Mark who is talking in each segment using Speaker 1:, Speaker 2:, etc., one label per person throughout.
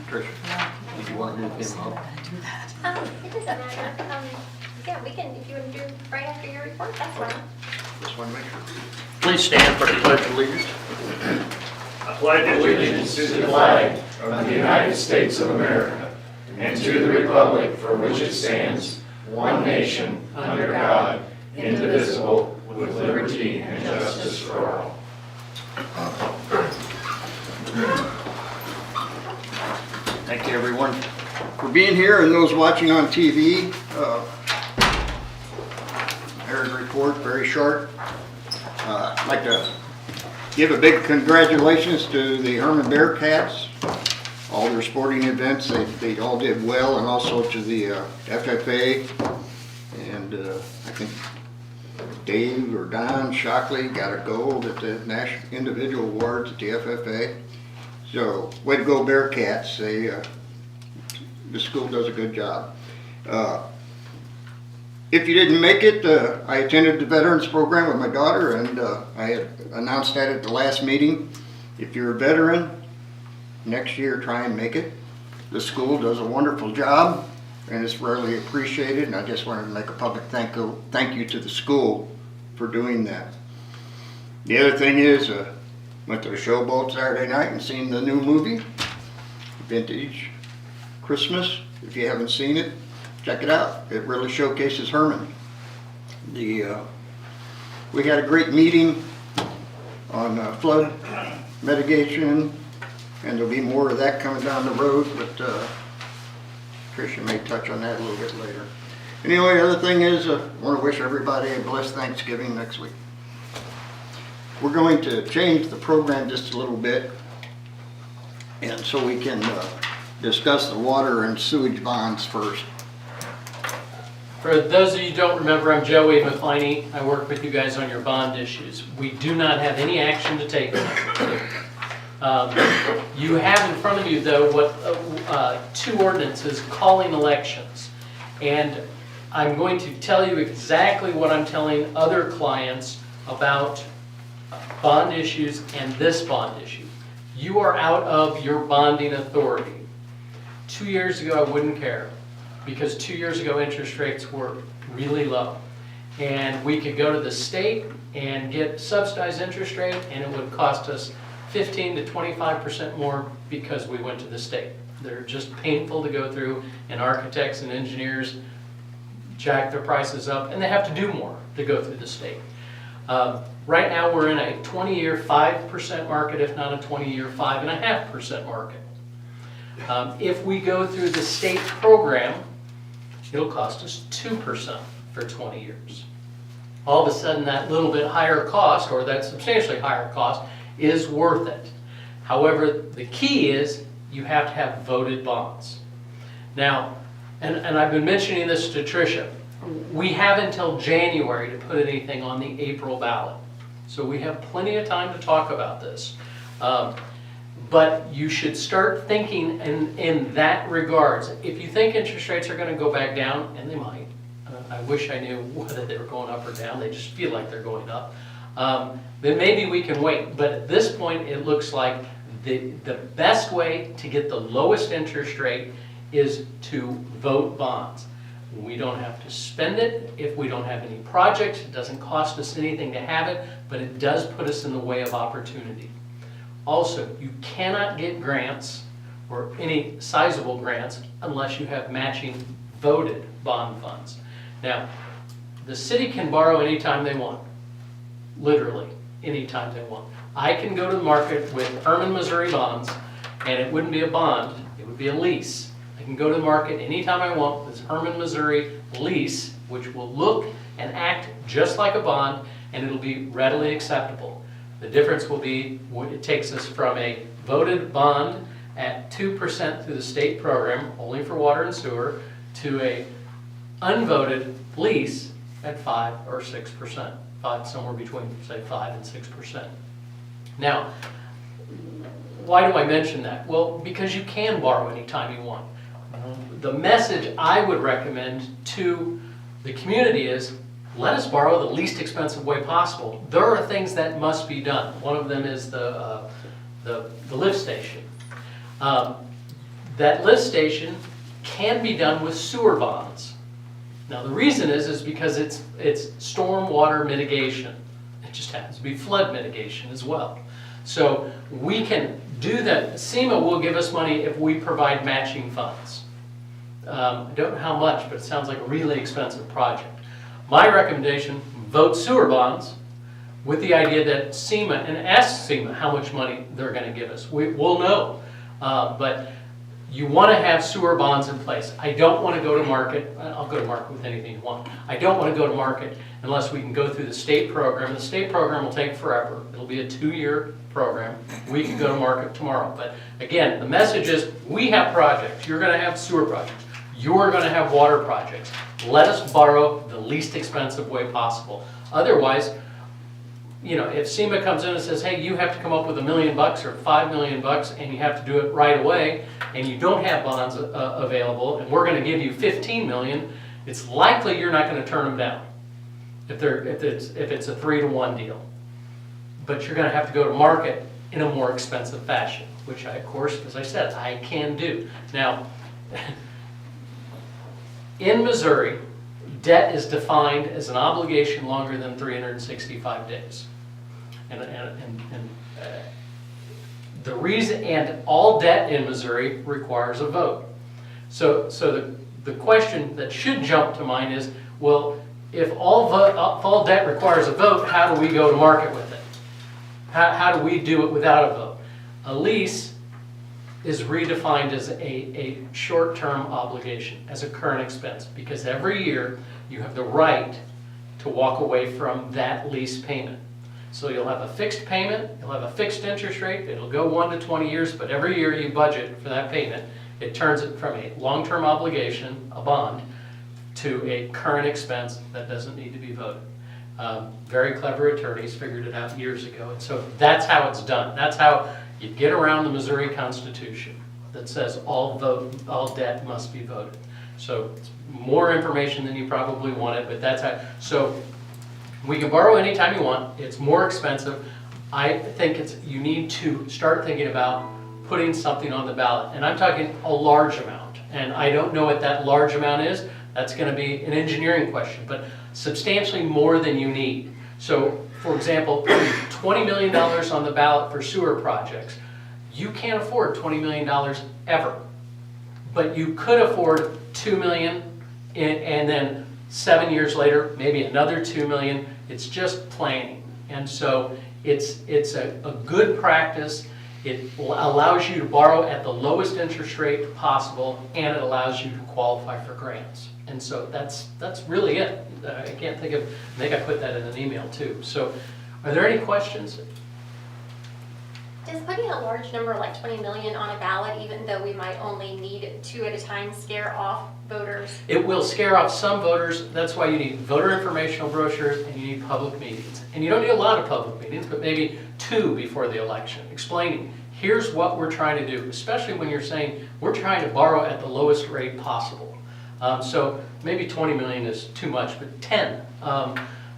Speaker 1: Tricia, did you want to move him up?
Speaker 2: It doesn't matter. Yeah, we can, if you would do right after your report, that's fine.
Speaker 1: Just want to make sure. Please stand for the pledge of allegiance.
Speaker 3: I pledge allegiance to the flag of the United States of America and to the republic for which it stands, one nation, under God, indivisible, with liberty and justice for all.
Speaker 1: Thank you, everyone, for being here, and those watching on TV. There's a report, very short. I'd like to give a big congratulations to the Hermann Bearcats. All their sporting events, they all did well, and also to the FFA. And I think Dave or Don Shockley got a gold at the National Individual Awards at the FFA. So, way to go Bearcats. The school does a good job. If you didn't make it, I attended the Veterans Program with my daughter, and I had announced that at the last meeting. If you're a veteran, next year try and make it. The school does a wonderful job, and it's really appreciated, and I just wanted to make a public thank you to the school for doing that. The other thing is, went to the Showboat Saturday night and seen the new movie, Vintage Christmas. If you haven't seen it, check it out. It really showcases Hermann. We had a great meeting on flood mitigation, and there'll be more of that coming down the road, but Tricia may touch on that a little bit later. Anyway, the other thing is, I want to wish everybody a blessed Thanksgiving next week. We're going to change the program just a little bit, and so we can discuss the water and sewage bonds first.
Speaker 4: For those of you who don't remember, I'm Joey McCliney. I work with you guys on your bond issues. We do not have any action to take. You have in front of you, though, what two ordinances calling elections. And I'm going to tell you exactly what I'm telling other clients about bond issues and this bond issue. You are out of your bonding authority. 2 years ago, I wouldn't care, because 2 years ago interest rates were really low. And we could go to the state and get subsidized interest rate, and it would cost us 15 to 25% more because we went to the state. They're just painful to go through, and architects and engineers jack their prices up, and they have to do more to go through the state. Right now we're in a 20-year 5% market, if not a 20-year 5.5% market. If we go through the state program, it'll cost us 2% for 20 years. All of a sudden that little bit higher cost, or that substantially higher cost, is worth it. However, the key is you have to have voted bonds. Now, and I've been mentioning this to Tricia, we have until January to put anything on the April ballot. So we have plenty of time to talk about this. But you should start thinking in that regards. If you think interest rates are going to go back down, and they might, I wish I knew whether they were going up or down, they just feel like they're going up, then maybe we can wait. But at this point, it looks like the best way to get the lowest interest rate is to vote bonds. We don't have to spend it if we don't have any projects. It doesn't cost us anything to have it, but it does put us in the way of opportunity. Also, you cannot get grants or any sizable grants unless you have matching voted bond funds. Now, the city can borrow anytime they want, literally anytime they want. I can go to the market with Hermann, Missouri bonds, and it wouldn't be a bond, it would be a lease. I can go to the market anytime I want with this Hermann, Missouri lease, which will look and act just like a bond, and it'll be readily acceptable. The difference will be it takes us from a voted bond at 2% through the state program, only for water and sewer, to a unvoted lease at 5 or 6%, somewhere between, say, 5 and 6%. Now, why do I mention that? Well, because you can borrow anytime you want. The message I would recommend to the community is, let us borrow the least expensive way possible. There are things that must be done. One of them is the the lift station. That lift station can be done with sewer bonds. Now, the reason is because it's stormwater mitigation. It just happens to be flood mitigation as well. So we can do that. SEMA will give us money if we provide matching funds. I don't know how much, but it sounds like a really expensive project. My recommendation, vote sewer bonds with the idea that SEMA, and ask SEMA how much money they're going to give us. We'll know. But you want to have sewer bonds in place. I don't want to go to market. I'll go to market with anything you want. I don't want to go to market unless we can go through the state program. The state program will take forever. It'll be a 2-year program. We can go to market tomorrow. But again, the message is we have projects. You're going to have sewer projects. You're going to have water projects. Let us borrow the least expensive way possible. Otherwise, you know, if SEMA comes in and says, hey, you have to come up with $1 million or $5 million and you have to do it right away, and you don't have bonds available, and we're going to give you $15 million, it's likely you're not going to turn them down if it's a 3-to-1 deal. But you're going to have to go to market in a more expensive fashion, which I, of course, as I said, I can do. Now, in Missouri, debt is defined as an obligation longer than 365 days. And the reason, and all debt in Missouri requires a vote. So the question that should jump to mind is, well, if all debt requires a vote, how do we go to market with it? How do we do it without a vote? A lease is redefined as a short-term obligation, as a current expense, because every year you have the right to walk away from that lease payment. So you'll have a fixed payment, you'll have a fixed interest rate, it'll go 1 to 20 years, but every year you budget for that payment, it turns it from a long-term obligation, a bond, to a current expense that doesn't need to be voted. Very clever attorneys figured it out years ago, and so that's how it's done. That's how you get around the Missouri Constitution that says all debt must be voted. So it's more information than you probably wanted, but that's how. So we can borrow anytime you want. It's more expensive. I think you need to start thinking about putting something on the ballot, and I'm talking a large amount. And I don't know what that large amount is. That's going to be an engineering question, but substantially more than you need. So, for example, $20 million on the ballot for sewer projects. You can't afford $20 million ever, but you could afford $2 million, and then 7 years later, maybe another $2 million. It's just planning, and so it's a good practice. It allows you to borrow at the lowest interest rate possible, and it allows you to qualify for grants. And so that's really it. I can't think of, I think I put that in an email too. So are there any questions?
Speaker 2: Does putting a large number like 20 million on a ballot, even though we might only need 2 at a time, scare off voters?
Speaker 4: It will scare off some voters. That's why you need voter informational brochures and you need public meetings. And you don't need a lot of public meetings, but maybe 2 before the election, explaining here's what we're trying to do, especially when you're saying we're trying to borrow at the lowest rate possible. So maybe 20 million is too much, but 10.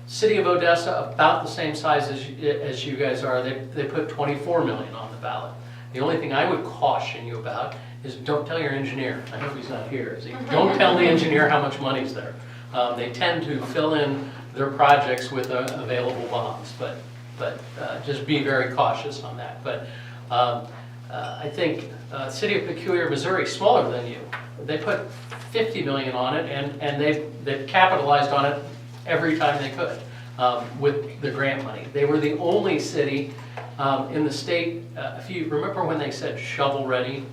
Speaker 4: City of Odessa, about the same size as you guys are, they put 24 million on the ballot. The only thing I would caution you about is don't tell your engineer. I hope he's not here. Don't tell the engineer how much money's there. They tend to fill in their projects with available bonds, but just be very cautious on that. But I think City of Peculiar, Missouri, smaller than you, they put 50 million on it, and they've capitalized on it every time they could with the grant money. They were the only city in the state, if you remember when they said shovel-ready,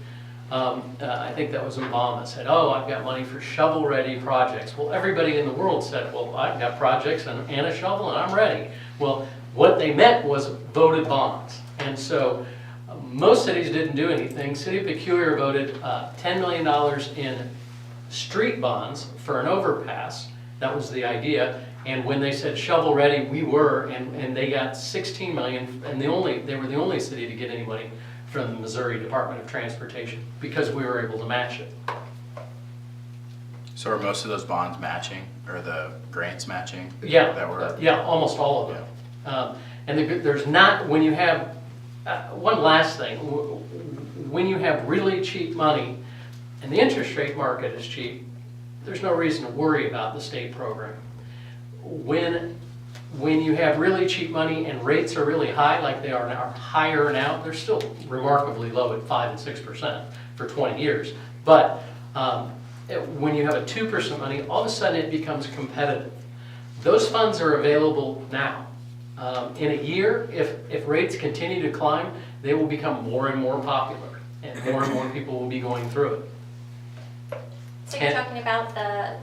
Speaker 4: I think that was Obama said, oh, I've got money for shovel-ready projects. Well, everybody in the world said, well, I've got projects and a shovel and I'm ready. Well, what they meant was voted bonds. And so most cities didn't do anything. City of Peculiar voted $10 million in street bonds for an overpass. That was the idea. And when they said shovel ready, we were, and they got 16 million, and they were the only city to get any money from the Missouri Department of Transportation because we were able to match it.
Speaker 5: So are most of those bonds matching, or the grants matching?
Speaker 4: Yeah,
Speaker 5: That were...
Speaker 4: yeah, almost all of them. And there's not, when you have one last thing. When you have really cheap money and the interest rate market is cheap, there's no reason to worry about the state program. When you have really cheap money and rates are really high, like they are now, higher now, they're still remarkably low at 5 and 6% for 20 years. But when you have a 2% money, all of a sudden it becomes competitive. Those funds are available now. In a year, if rates continue to climb, they will become more and more popular, and more people will be going through it.
Speaker 2: So you're talking about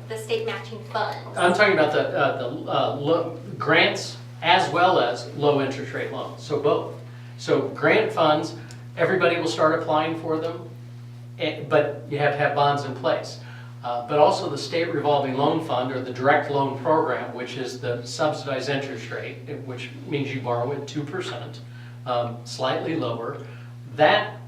Speaker 2: the state matching funds?
Speaker 4: I'm talking about the grants as well as low interest rate loans, so both. So grant funds, everybody will start applying for them, but you have to have bonds in place. But also the state revolving loan fund, or the direct loan program, which is the subsidized interest rate, which means you borrow at 2%, slightly lower, that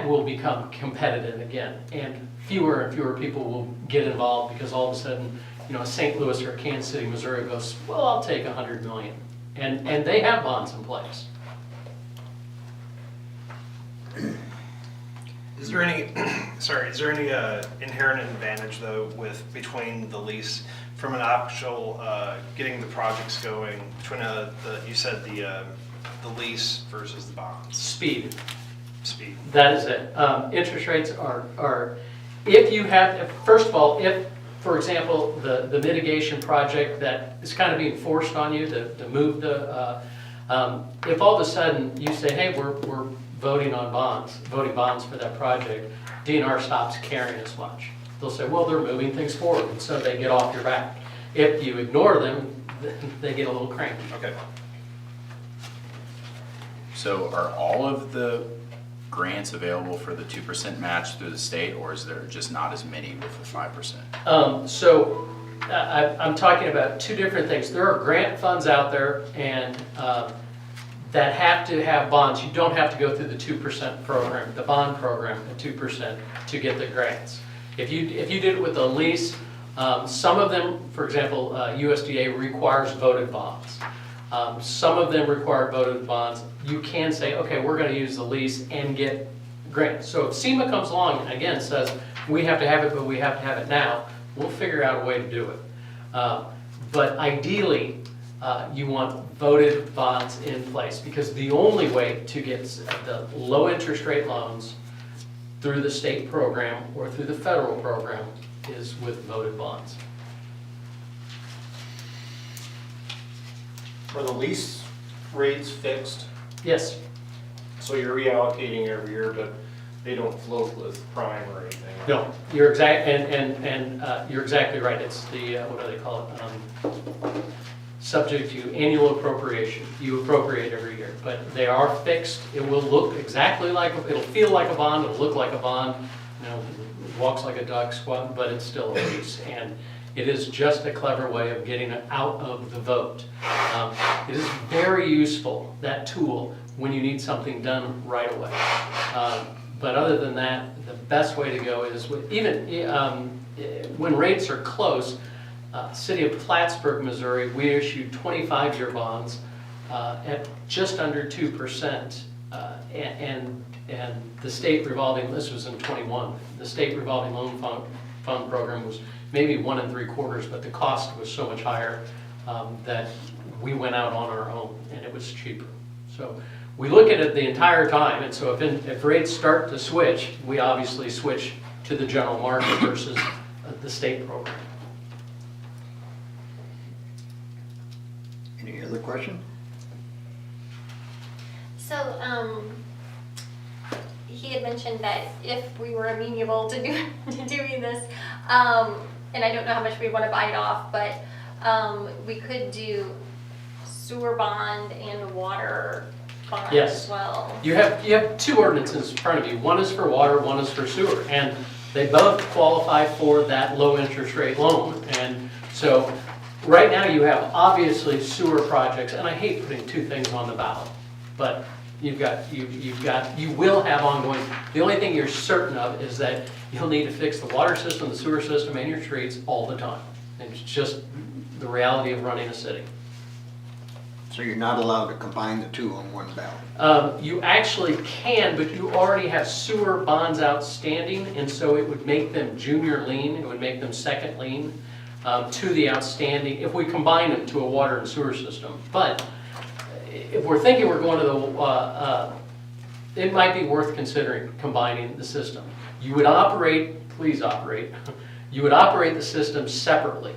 Speaker 4: will become competitive again. And fewer and fewer people will get involved, because all of a sudden, St. Louis or Kansas City, Missouri goes, well, I'll take $100 million. And they have bonds in place.
Speaker 6: Is there any, inherent advantage though between the lease from an actual getting the projects going between you said the lease versus the bonds?
Speaker 4: Speed.
Speaker 6: That
Speaker 4: is it. Interest rates are, if you have, first of all, if, for example, the mitigation project that is kind of being forced on you to move the, if all of a sudden you say, hey, we're voting bonds for that project, DNR stops caring as much. They'll say, well, they're moving things forward, and so they get off your back. If you ignore them, they get a little cranky.
Speaker 6: Okay.
Speaker 5: So are all of the grants available for the 2% match through the state, or is there just not as many with the 5%?
Speaker 4: I'm talking about two different things. There are grant funds out there, and that have to have bonds. You don't have to go through the 2% program, the bond program at 2% to get the grants. If you did it with a lease, some of them, for example, USDA requires voted bonds. Some of them require voted bonds. You can say, okay, we're going to use the lease and get grants. So if SEMA comes along and again says, we have to have it, but we have to have it now, we'll figure out a way to do it. But ideally, you want voted bonds in place, because the only way to get the low interest rate loans through the state program or through the federal program is with voted bonds.
Speaker 7: Are the lease rates fixed?
Speaker 4: Yes.
Speaker 7: So you're reallocating every year, but they don't float with prime or anything?
Speaker 4: No, you're you're exactly right. It's the, what do they call it? Subject to annual appropriation. You appropriate every year, but they are fixed. It will look exactly like, it'll feel like a bond, it'll look like a bond, it walks like a duck, squat, but it's still a lease. And it is just a clever way of getting it out of the vote. It is very useful, that tool, when you need something done right away. But other than that, the best way to go is when rates are close. City of Plattsburgh, Missouri, we issued 25-year bonds at just under 2%, and the state revolving, this was in 21, the state revolving loan fund program was maybe 1 3/4, but the cost was so much higher that we went out on our own, and it was cheaper. So we look at it the entire time, and so if rates start to switch, we obviously switch to the general market versus the state program.
Speaker 1: Any other question?
Speaker 2: So, he had mentioned that if we were amenable to doing this, and I don't know how much we want to bite off, but we could do sewer bond and water bond
Speaker 4: Yes.
Speaker 2: as well.
Speaker 4: You have two ordinances in front of you. One is for water, one is for sewer, and they both qualify for that low interest rate loan. And so right now you have obviously sewer projects, and I hate putting two things on the ballot, but you will have ongoing. The only thing you're certain of is that you'll need to fix the water system, the sewer system, and your streets all the time. And it's just the reality of running a city.
Speaker 1: So you're not allowed to combine the two on one ballot?
Speaker 4: You actually can, but you already have sewer bonds outstanding, and so it would make them junior lien, it would make them second lien to the outstanding, if we combine them to a water and sewer system. But if we're thinking we're going to the, it might be worth considering combining the system. You would operate, please operate, you would operate the system separately.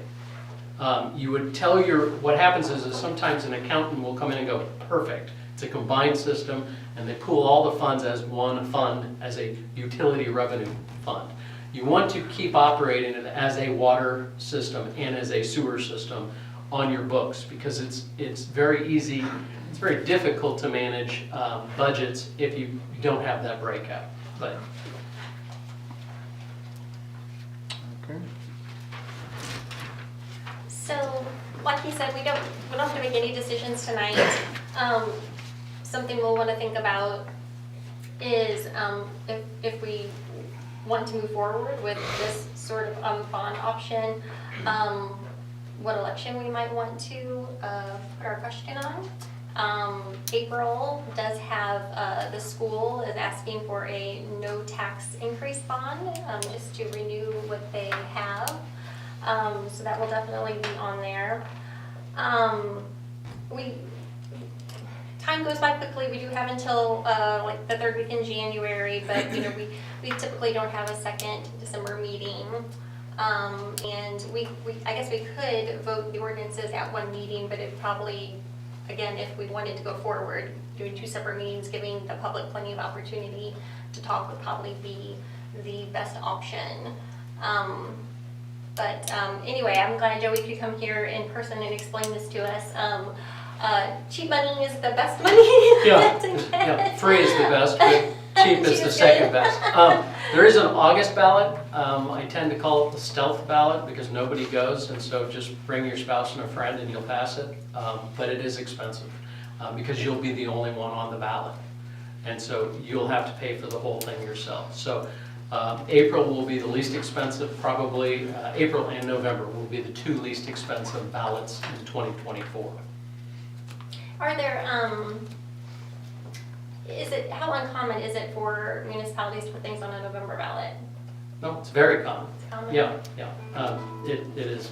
Speaker 4: You would tell what happens is sometimes an accountant will come in and go, perfect, it's a combined system, and they pool all the funds as one fund, as a utility revenue fund. You want to keep operating it as a water system and as a sewer system on your books, because it's very easy, it's very difficult to manage budgets if you don't have that breakout. But
Speaker 1: Okay.
Speaker 2: So, like you said, we don't have to make any decisions tonight. Something we'll want to think about is if we want to move forward with this sort of bond option, what election we might want to put our question on. April does have, the school is asking for a no tax increase bond, just to renew what they have. So that will definitely be on there. Time goes by quickly. We do have until like the third week in January, but you know we typically don't have a second December meeting. And I guess we could vote the ordinances at one meeting, but it probably, again, if we wanted to go forward, doing two separate meetings, giving the public plenty of opportunity to talk would probably be the best option. But anyway, I'm glad Joey could come here in person and explain this to us. Cheap money is the best money to get.
Speaker 4: Yeah, free is the best, but cheap is the second best. There is an August ballot. I tend to call it the stealth ballot because nobody goes, and so just bring your spouse and a friend and you'll pass it. But it is expensive because you'll be the only one on the ballot. And so you'll have to pay for the whole thing yourself. So April will be the least expensive, probably. April and November will be the two least expensive ballots in 2024.
Speaker 2: Are there, how uncommon is it for municipalities to put things on a November ballot?
Speaker 4: No, it's very common.
Speaker 2: It's common?
Speaker 4: Yeah. It is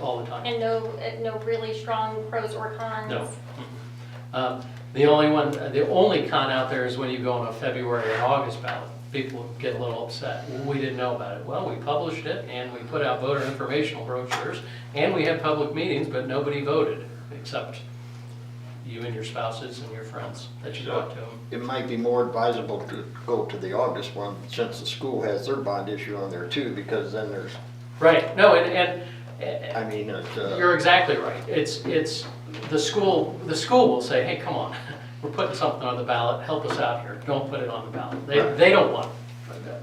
Speaker 4: all the time.
Speaker 2: And no really strong pros or cons?
Speaker 4: No. The only con out there is when you go on a February or August ballot. People get a little upset. Well, we didn't know about it. Well, we published it and we put out voter informational brochures and we had public meetings, but nobody voted except you and your spouses and your friends that you talked to them.
Speaker 1: It might be more advisable to go to the August one since the school has their bond issue on there too, because then there's,
Speaker 4: Right. No, and
Speaker 1: I mean,
Speaker 4: you're exactly right. It's the school will say, hey, come on, we're putting something on the ballot, help us out here. Don't put it on the ballot. They don't want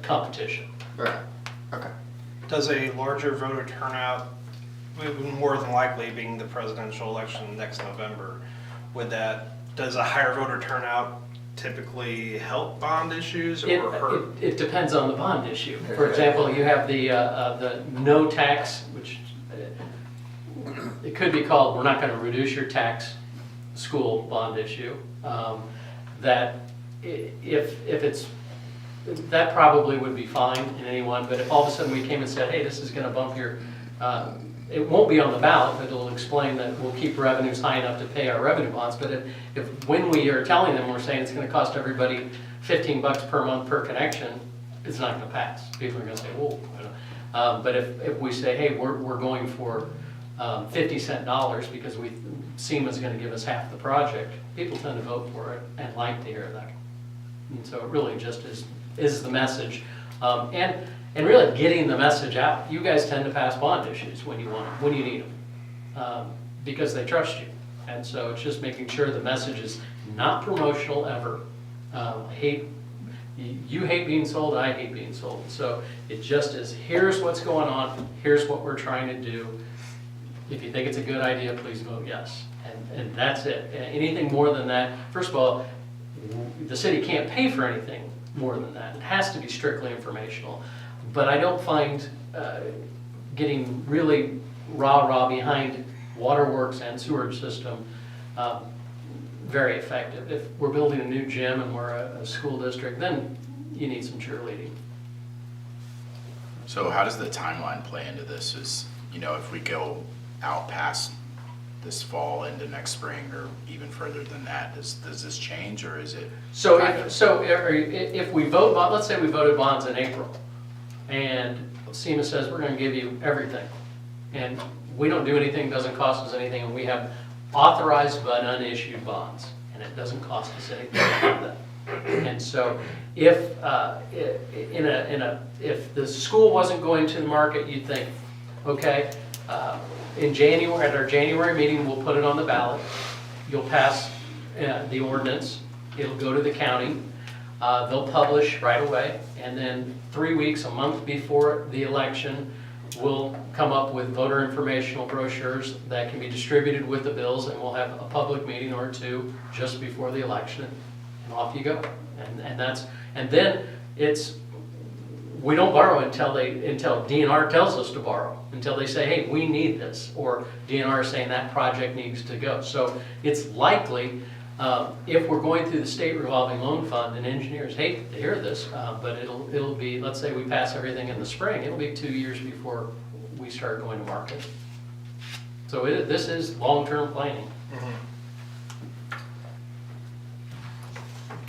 Speaker 4: competition.
Speaker 1: right, okay.
Speaker 6: Does a larger voter turnout, more than likely being the presidential election next November, does a higher voter turnout typically help bond issues or hurt?
Speaker 4: It depends on the bond issue. For example, you have the no tax, which it could be called, we're not going to reduce your tax school bond issue. That that probably would be fine in anyone, but if all of a sudden we came and said, hey, this is going to bump your, it won't be on the ballot, but it'll explain that we'll keep revenues high enough to pay our revenue bonds. But if when we are telling them, we're saying it's going to cost everybody $15 per month per connection, it's not going to pass. People are going to say, whoa. But if we say, hey, we're going for 50-cent dollars because SEMA's going to give us half the project, people tend to vote for it and like to hear that. And so it really just is the message. And really getting the message out. You guys tend to pass bond issues when you need them, because they trust you. And so it's just making sure the message is not promotional ever. You hate being sold, I hate being sold. So it just is, here's what's going on, here's what we're trying to do. If you think it's a good idea, please vote yes. And that's it. Anything more than that, first of all, the city can't pay for anything more than that. It has to be strictly informational. But I don't find getting really rah-rah behind waterworks and sewer system very effective. If we're building a new gym and we're a school district, then you need some cheerleading.
Speaker 5: So how does the timeline play into this? Is, if we go out past this fall into next spring or even further than that, does this change, or is it?
Speaker 4: So if we vote, let's say we voted bonds in April, and SEMA says we're gonna give you everything, and we don't do anything, doesn't cost us anything, and we have authorized but unissued bonds, and it doesn't cost us anything to have that. And so if if the school wasn't going to the market, you'd think, okay, in January, at our January meeting, we'll put it on the ballot. You'll pass the ordinance. It'll go to the county. They'll publish right away. And then 3 weeks, a month before the election, we'll come up with voter informational brochures that can be distributed with the bills, and we'll have a public meeting or two just before the election, and off you go. And then we don't borrow until DNR tells us to borrow, until they say, hey, we need this, or DNR is saying that project needs to go. So it's likely, if we're going through the state revolving loan fund, and engineers hate to hear this, but it'll be, let's say we pass everything in the spring, it'll be 2 years before we start going to market. So this is long-term planning.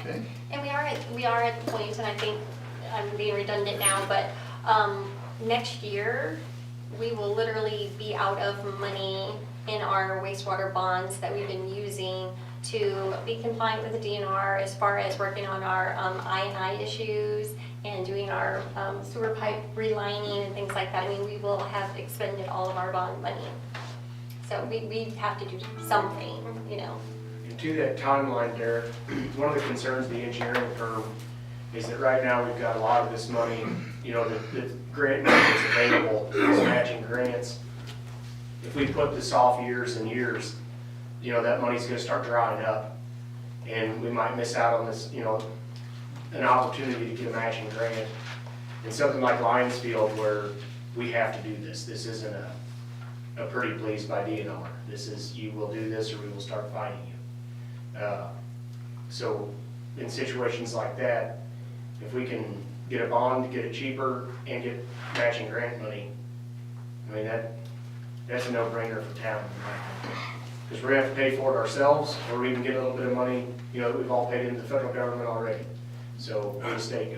Speaker 1: Okay.
Speaker 2: And we are at the point, and I think I'm being redundant now, but next year, we will literally be out of money in our wastewater bonds that we've been using to be compliant with the DNR as far as working on our I&I issues and doing our sewer pipe relining and things like that. I mean, we will have expended all of our bond money. So we have to do something,
Speaker 7: And to that timeline, Derek, one of the concerns of the engineering firm is that right now we've got a lot of this money, the grant money that's available, these matching grants. If we put this off years and years, that money's gonna start drying up. And we might miss out on this, an opportunity to get a matching grant. And something like Lions Field where we have to do this. This isn't a pretty please by DNR. This is, you will do this or we will start fighting you. So in situations like that, if we can get a bond, get it cheaper, and get matching grant money, I mean, that's a no-brainer for town. Because we're gonna have to pay for it ourselves, or we can get a little bit of money, that we've all paid into the federal government already. So, or the state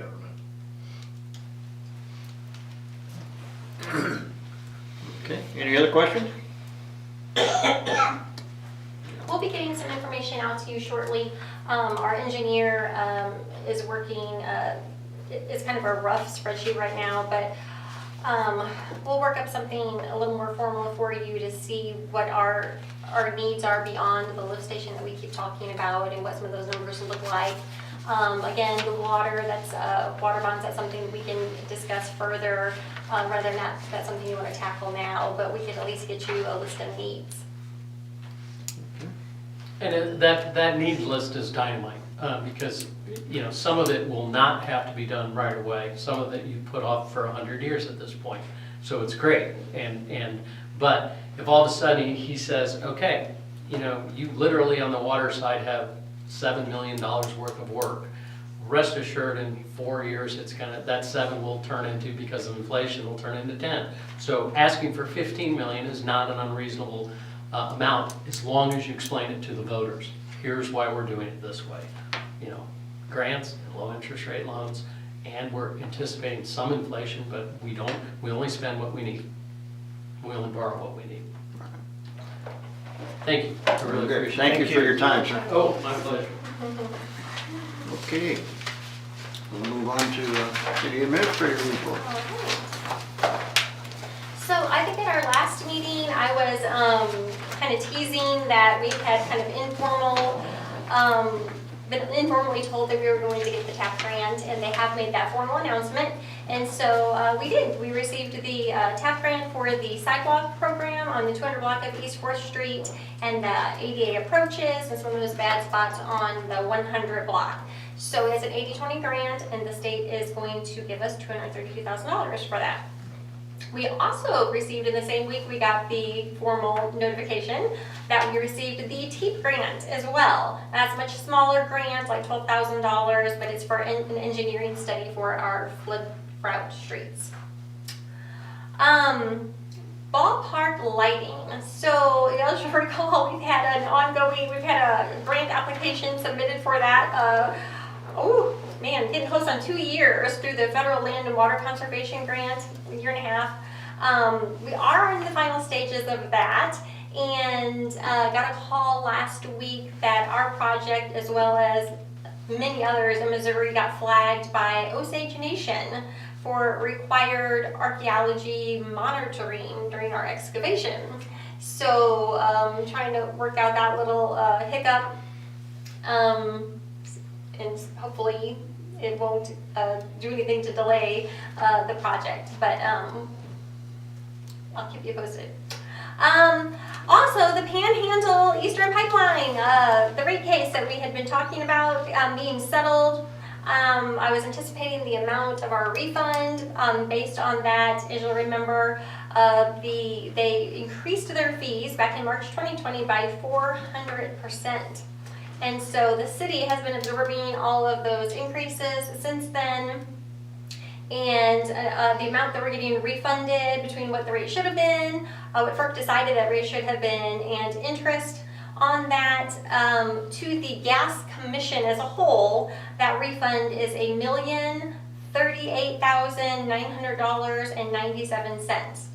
Speaker 7: government.
Speaker 1: Okay, any other questions?
Speaker 2: We'll be getting some information out to you shortly. Our engineer is working, it's kind of a rough spreadsheet right now, but we'll work up something a little more formal for you to see what our needs are beyond the lift station that we keep talking about and what some of those numbers look like. Again, the water, that's water bonds, that's something we can discuss further, rather than that's something you want to tackle now, but we could at least get you a list of needs.
Speaker 4: And that need list is dynamite, because, some of it will not have to be done right away. Some of it you put off for 100 years at this point. So it's great. But if all of a sudden he says, okay, you literally on the water side have $7 million worth of work. Rest assured in 4 years, that 7 will turn into, because of inflation, will turn into 10. So asking for 15 million is not an unreasonable amount, as long as you explain it to the voters. Here's why we're doing it this way. Grants and low interest rate loans, and we're anticipating some inflation, but we only spend what we need. We only borrow what we need. Thank you. I really
Speaker 1: Okay,
Speaker 4: appreciate it.
Speaker 1: thank you for your time, sir.
Speaker 4: Oh, my pleasure.
Speaker 1: Okay, we'll move on to city administrator report.
Speaker 2: So I think at our last meeting, I was kind of teasing that we had kind of been informally told that we were going to get the TAP grant, and they have made that formal announcement. And so we did. We received the TAP grant for the sidewalk program on the 200 block of East 4th Street and the ADA approaches and some of those bad spots on the 100 block. So it's an 80-20 grant, and the state is going to give us $232,000 for that. We also received in the same week, we got the formal notification that we received the TEEP grant as well. That's a much smaller grant, like $12,000, but it's for an engineering study for our flood route streets. Ballpark lighting. So, as you recall, we've had a grant application submitted for that. Getting close on 2 years through the Federal Land and Water Conservation Grant, a year and a half. We are in the final stages of that, and got a call last week that our project, as well as many others in Missouri, got flagged by Osage Nation for required archaeology monitoring during our excavation. So trying to work out that little hiccup, and hopefully it won't do anything to delay the project, but I'll keep you posted. Also, the Panhandle Eastern Pipeline, the rate case that we had been talking about being settled. I was anticipating the amount of our refund based on that. As you'll remember, they increased their fees back in March 2020 by 400%. And so the city has been absorbing all of those increases since then. And the amount that we're getting refunded between what the rate should have been, what FERC decided that rate should have been, and interest on that, to the gas commission as a whole, that refund is $1,038,900.97.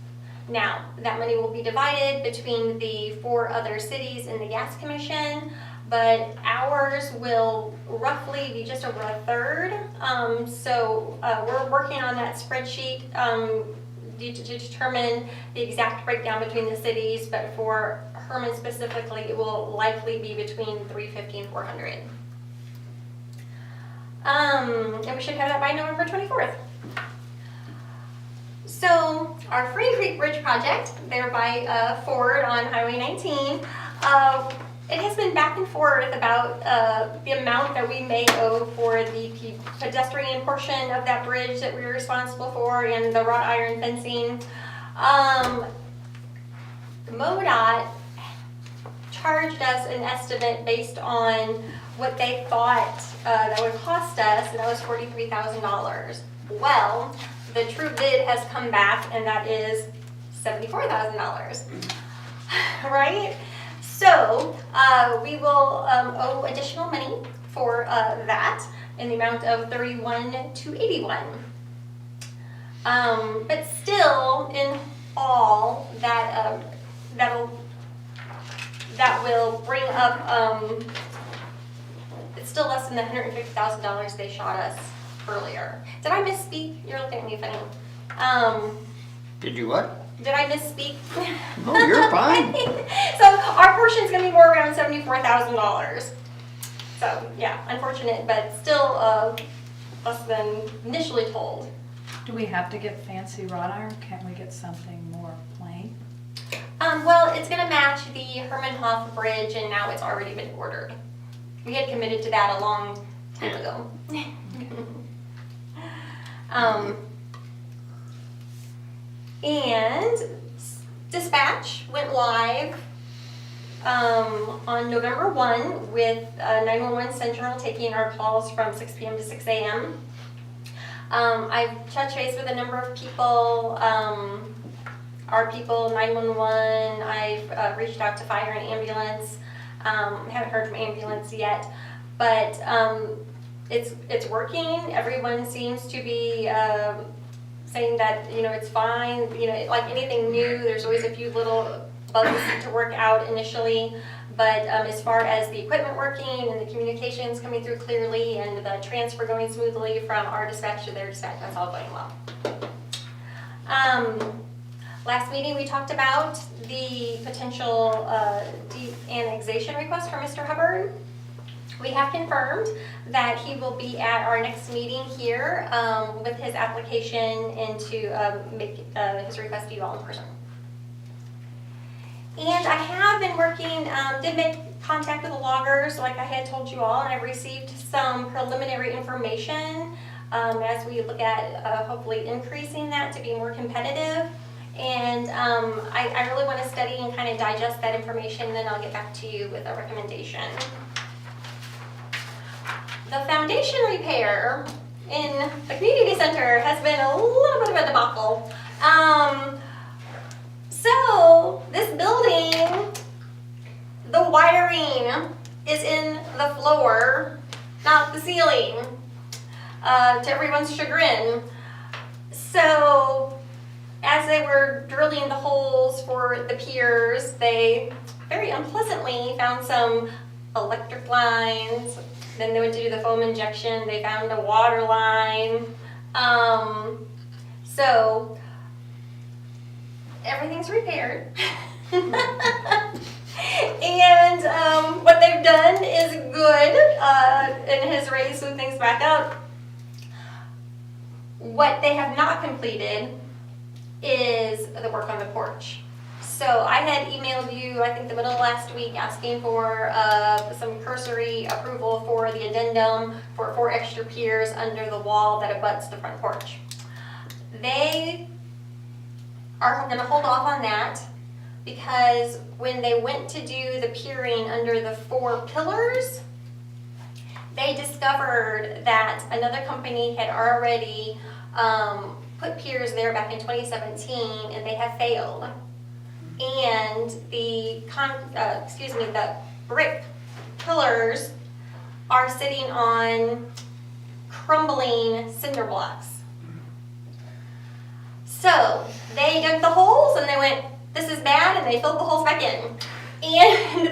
Speaker 2: Now, that money will be divided between the 4 other cities in the gas commission, but ours will roughly be just over a third. So we're working on that spreadsheet to determine the exact breakdown between the cities, but for Hermann specifically, it will likely be between $350 and $400. And we should have that by November 24th. So our Free Creek Bridge project, there by Ford on Highway 19, it has been back and forth about the amount that we may owe for the pedestrian portion of that bridge that we were responsible for and the wrought iron fencing. MoDOT charged us an estimate based on what they thought that would cost us, and that was $43,000. Well, the true bid has come back, and that is $74,000, right? So we will owe additional money for that in the amount of $31,281. But still, in all, that will bring up. It's still less than the $150,000 they shot us earlier. Did I misspeak? You're looking at me funny.
Speaker 1: Did you what?
Speaker 2: Did I misspeak?
Speaker 1: No, you're fine.
Speaker 2: So our portion is going to be more around $74,000. So yeah, unfortunate, but still less than initially told.
Speaker 8: Do we have to get fancy wrought iron? Can't we get something more plain?
Speaker 2: Well, it's going to match the Hermann Bridge, and now it's already been ordered. We had committed to that a long time ago. And dispatch went live on November 1 with 911 Central taking our calls from 6 p.m. to 6 a.m. I've touched base with a number of people, our people, 911. I've reached out to fire and ambulance. Haven't heard from ambulance yet, but it's working. Everyone seems to be saying that, it's fine. Like anything new, there's always a few little bugs to work out initially. But as far as the equipment working and the communications coming through clearly and the transfer going smoothly from our dispatch to their dispatch, that's all going well. Last meeting we talked about the potential de-annexation request for Mr. Hubbard. We have confirmed that he will be at our next meeting here with his application and to make his request to you all in person. And I have been working, did make contact with the loggers like I had told you all, and I've received some preliminary information as we look at hopefully increasing that to be more competitive. And I really want to study and kind of digest that information, and then I'll get back to you with a recommendation. The foundation repair in the community center has been a little bit of a debacle. So this building, the wiring is in the floor, not the ceiling, to everyone's chagrin. So as they were drilling the holes for the piers, they very unpleasantly found some electric lines. Then they went to do the foam injection. They found a water line. So everything's repaired. And what they've done is good and has raised some things back up. What they have not completed is the work on the porch. So I had emailed you, I think the middle of last week, asking for some cursory approval for the addendum for 4 extra piers under the wall that abuts the front porch. They are going to hold off on that because when they went to do the piering under the 4 pillars, they discovered that another company had already put piers there back in 2017 and they have failed. And the brick pillars are sitting on crumbling cinder blocks. So they dug the holes and they went, this is bad, and they filled the holes back in. And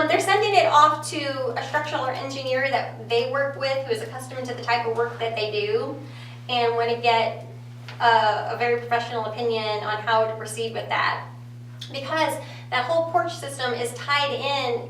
Speaker 2: they're sending it off to a structural engineer that they work with who is accustomed to the type of work that they do and want to get a very professional opinion on how to proceed with that. Because that whole porch system is tied in,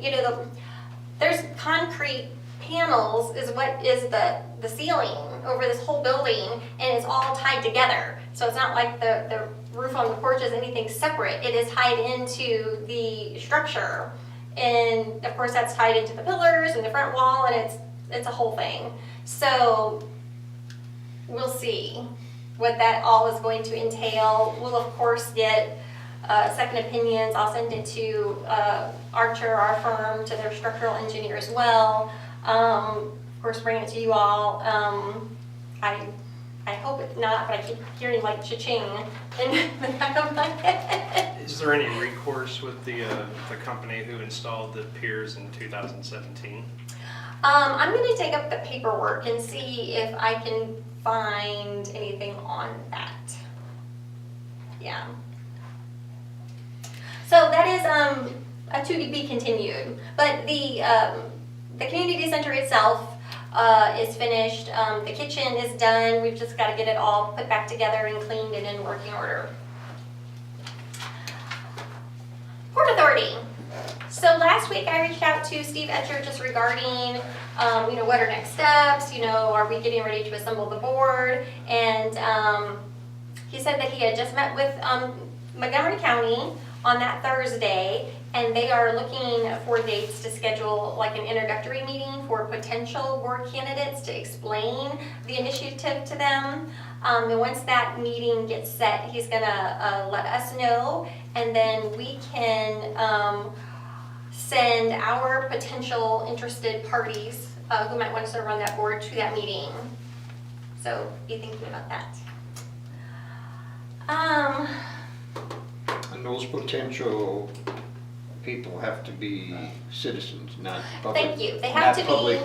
Speaker 2: there's concrete panels is what is the ceiling over this whole building, and it's all tied together. So it's not like the roof on the porch is anything separate. It is tied into the structure. And of course that's tied into the pillars and the front wall, and it's a whole thing. So we'll see what that all is going to entail. We'll of course get second opinions. I'll send it to Archer, our firm, to their structural engineer as well. Of course, bring it to you all. I hope it's not, but I keep hearing like cha-ching in the back of my head.
Speaker 6: Is there any recourse with the company who installed the piers in 2017?
Speaker 2: I'm going to take up the paperwork and see if I can find anything on that. Yeah. So that is a to be continued. But the community center itself is finished. The kitchen is done. We've just got to get it all put back together and cleaned and in working order. Port Authority. So last week I reached out to Steve Etcher just regarding, what are next steps? Are we getting ready to assemble the board? And he said that he had just met with Montgomery County on that Thursday, and they are looking for dates to schedule like an introductory meeting for potential board candidates to explain the initiative to them. And once that meeting gets set, he's gonna let us know, and then we can send our potential interested parties who might want to serve on that board to that meeting. So be thinking about that.
Speaker 1: And those potential people have to be citizens, not public.
Speaker 2: Thank you. They have to
Speaker 1: not
Speaker 2: be.
Speaker 1: public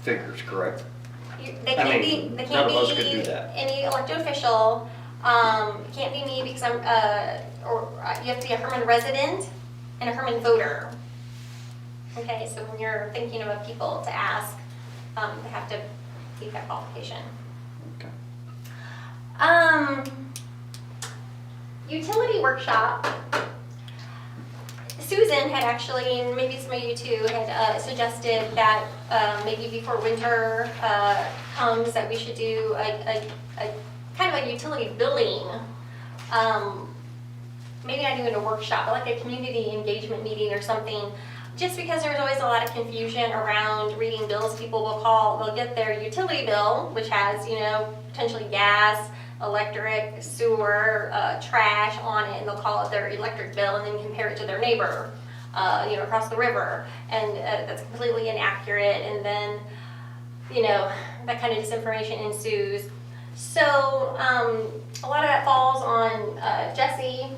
Speaker 1: figures, correct?
Speaker 2: They
Speaker 1: I
Speaker 2: can't
Speaker 1: mean,
Speaker 2: be. They
Speaker 1: none
Speaker 2: can't
Speaker 1: of us could
Speaker 2: be
Speaker 1: do that.
Speaker 2: any elected official. It can't be me because I'm. You have to be a Hermann resident and a Hermann voter. Okay, so when you're thinking about people to ask, they have to meet that qualification.
Speaker 1: Okay.
Speaker 2: Utility workshop. Susan had actually, and maybe some of you too, had suggested that maybe before winter comes that we should do a kind of a utility billing. Maybe not even a workshop, but like a community engagement meeting or something. just because there's always a lot of confusion around reading bills, people will call, they'll get their utility bill, which has, potentially gas, electric, sewer, trash on it, and they'll call it their electric bill and then compare it to their neighbor, across the river. And that's completely inaccurate. And then, that kind of disinformation ensues. So a lot of that falls on Jesse.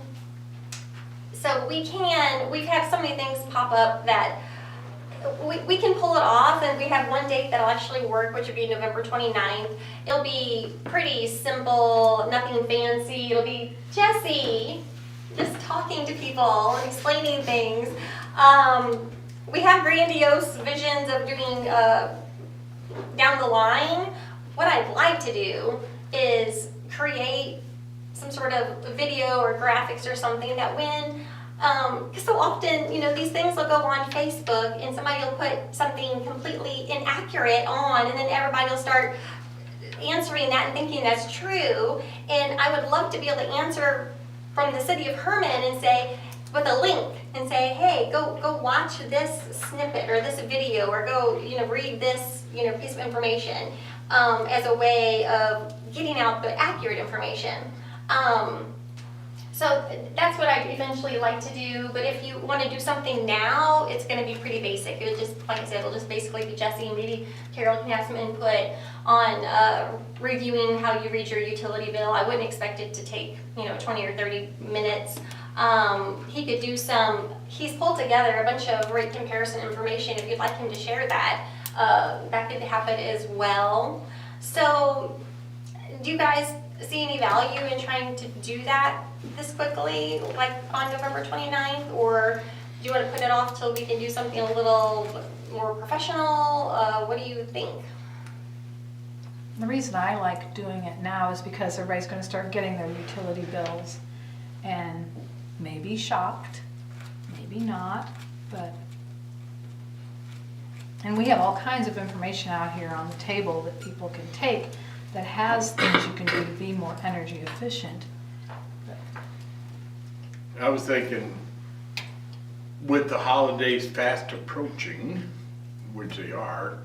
Speaker 2: So we've had so many things pop up that we can pull it off, and we have one date that'll actually work, which would be November 29th. It'll be pretty simple, nothing fancy. It'll be Jesse just talking to people and explaining things. We have grandiose visions of doing down the line. What I'd like to do is create some sort of video or graphics or something that when, because so often, these things will go on Facebook and somebody will put something completely inaccurate on, and then everybody will start answering that and thinking that's true. And I would love to be able to answer from the city of Hermann and say, with a link, and say, hey, go watch this snippet or this video, or go, read this, piece of information, as a way of getting out the accurate information. So that's what I'd eventually like to do. But if you want to do something now, it's going to be pretty basic. It'll just, like I said, it'll just basically be Jesse, and maybe Carol can have some input on reviewing how you read your utility bill. I wouldn't expect it to take 20 or 30 minutes. He could do he's pulled together a bunch of rate comparison information. If you'd like him to share that, that could happen as well. So do you guys see any value in trying to do that this quickly, like on November 29th? Or do you want to put it off till we can do something a little more professional? What do you think?
Speaker 8: The reason I like doing it now is because everybody's going to start getting their utility bills and may be shocked, maybe not, but. And we have all kinds of information out here on the table that people can take that has things you can do to be more energy efficient.
Speaker 9: I was thinking, with the holidays fast approaching, which they are,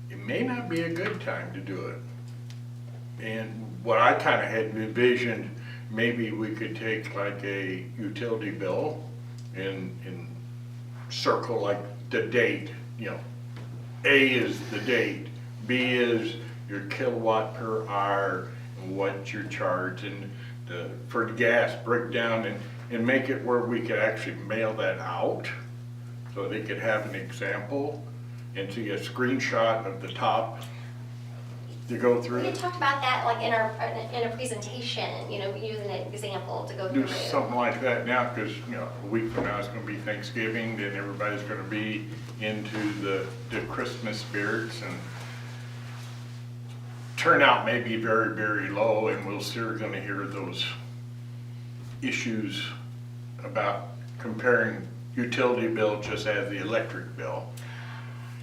Speaker 9: it may not be a good time to do it. And what I kind of had envisioned, maybe we could take like a utility bill and circle like the date, A is the date, B is your kilowatt per hour and what you're charged, and for the gas breakdown, and make it where we could actually mail that out so they could have an example and see a screenshot of the top to go
Speaker 2: We
Speaker 9: through.
Speaker 2: had talked about that like in a presentation, using an example to go through
Speaker 9: Do
Speaker 2: it.
Speaker 9: something like that now, because a week from now it's going to be Thanksgiving, then everybody's going to be into the Christmas spirits, and turnout may be very, very low, and we're still going to hear those issues about comparing utility bill just as the electric bill.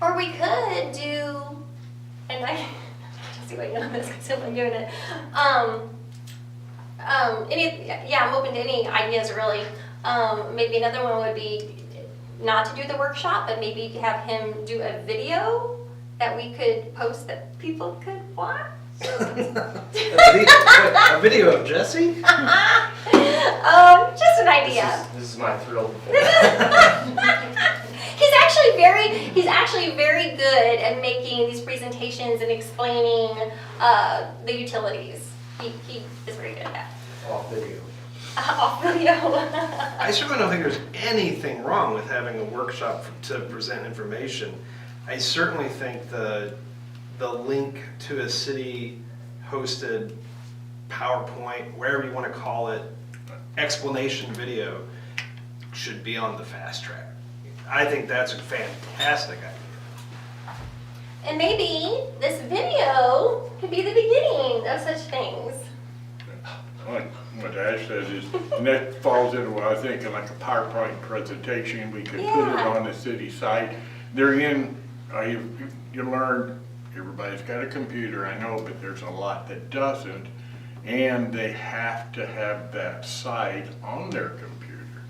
Speaker 2: Or we could do, and I just see what you know this because I'm doing it. I'm open to any ideas really. Maybe another one would be not to do the workshop, but maybe have him do a video that we could post that people could watch.
Speaker 6: A video of Jesse?
Speaker 2: Just an idea.
Speaker 7: This is my thrill.
Speaker 2: He's actually very good at making these presentations and explaining the utilities. He is very good at that.
Speaker 7: Off video.
Speaker 2: Off video.
Speaker 6: I certainly don't think there's anything wrong with having a workshop to present information. I certainly think the link to a city-hosted PowerPoint, wherever you want to call it, explanation video should be on the fast track. I think that's a fantastic idea.
Speaker 2: And maybe this video could be the beginning of such things.
Speaker 9: Like what Ash says is, and that falls into what I was thinking, like a PowerPoint presentation, we could put it
Speaker 2: Yeah.
Speaker 9: on the city site. Therein, you learn, everybody's got a computer, I know, but there's a lot that doesn't, and they have to have that site on their computer.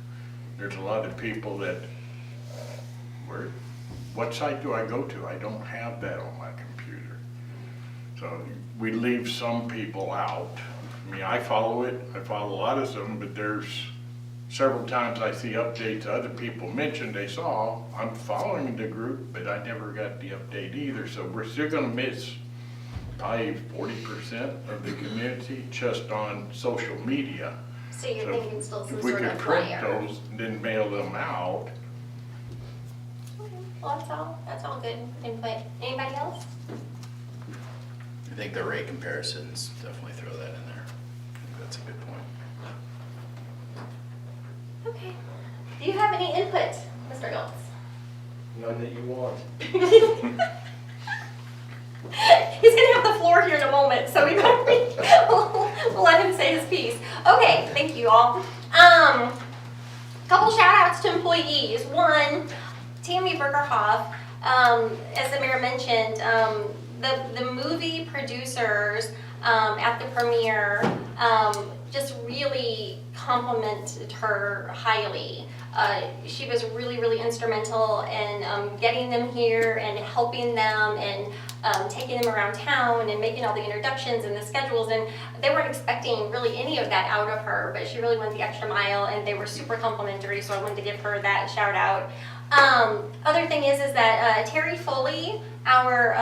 Speaker 9: There's a lot of people that what site do I go to? I don't have that on my computer. So we leave some people out. I mean, I follow it, I follow a lot of them, but there's several times I see updates other people mentioned they saw. I'm following the group, but I never got the update either, so we're still gonna miss probably 40% of the community just on social media.
Speaker 2: So you're
Speaker 9: So
Speaker 2: thinking still some
Speaker 9: if we
Speaker 2: sort
Speaker 9: could
Speaker 2: of
Speaker 9: print
Speaker 2: flyer?
Speaker 9: those, and then mail them out,
Speaker 2: Okay, well, that's all good input. Anybody else?
Speaker 5: I think the rate comparisons, definitely throw that in there. I think that's a good point.
Speaker 2: Okay. Do you have any input, Mr. Gultz?
Speaker 7: None that you want.
Speaker 2: He's gonna have the floor here in a moment, so we'll let him say his piece. Okay, thank you all. Couple shout outs to employees. One, Tammy Bergerhoff, as the mayor mentioned, the movie producers at the premiere just really complimented her highly. She was really, really instrumental in getting them here and helping them and taking them around town and making all the introductions and the schedules, and they weren't expecting really any of that out of her, but she really went the extra mile and they were super complimentary, so I wanted to give her that shout out. Other thing is that Terry Foley, our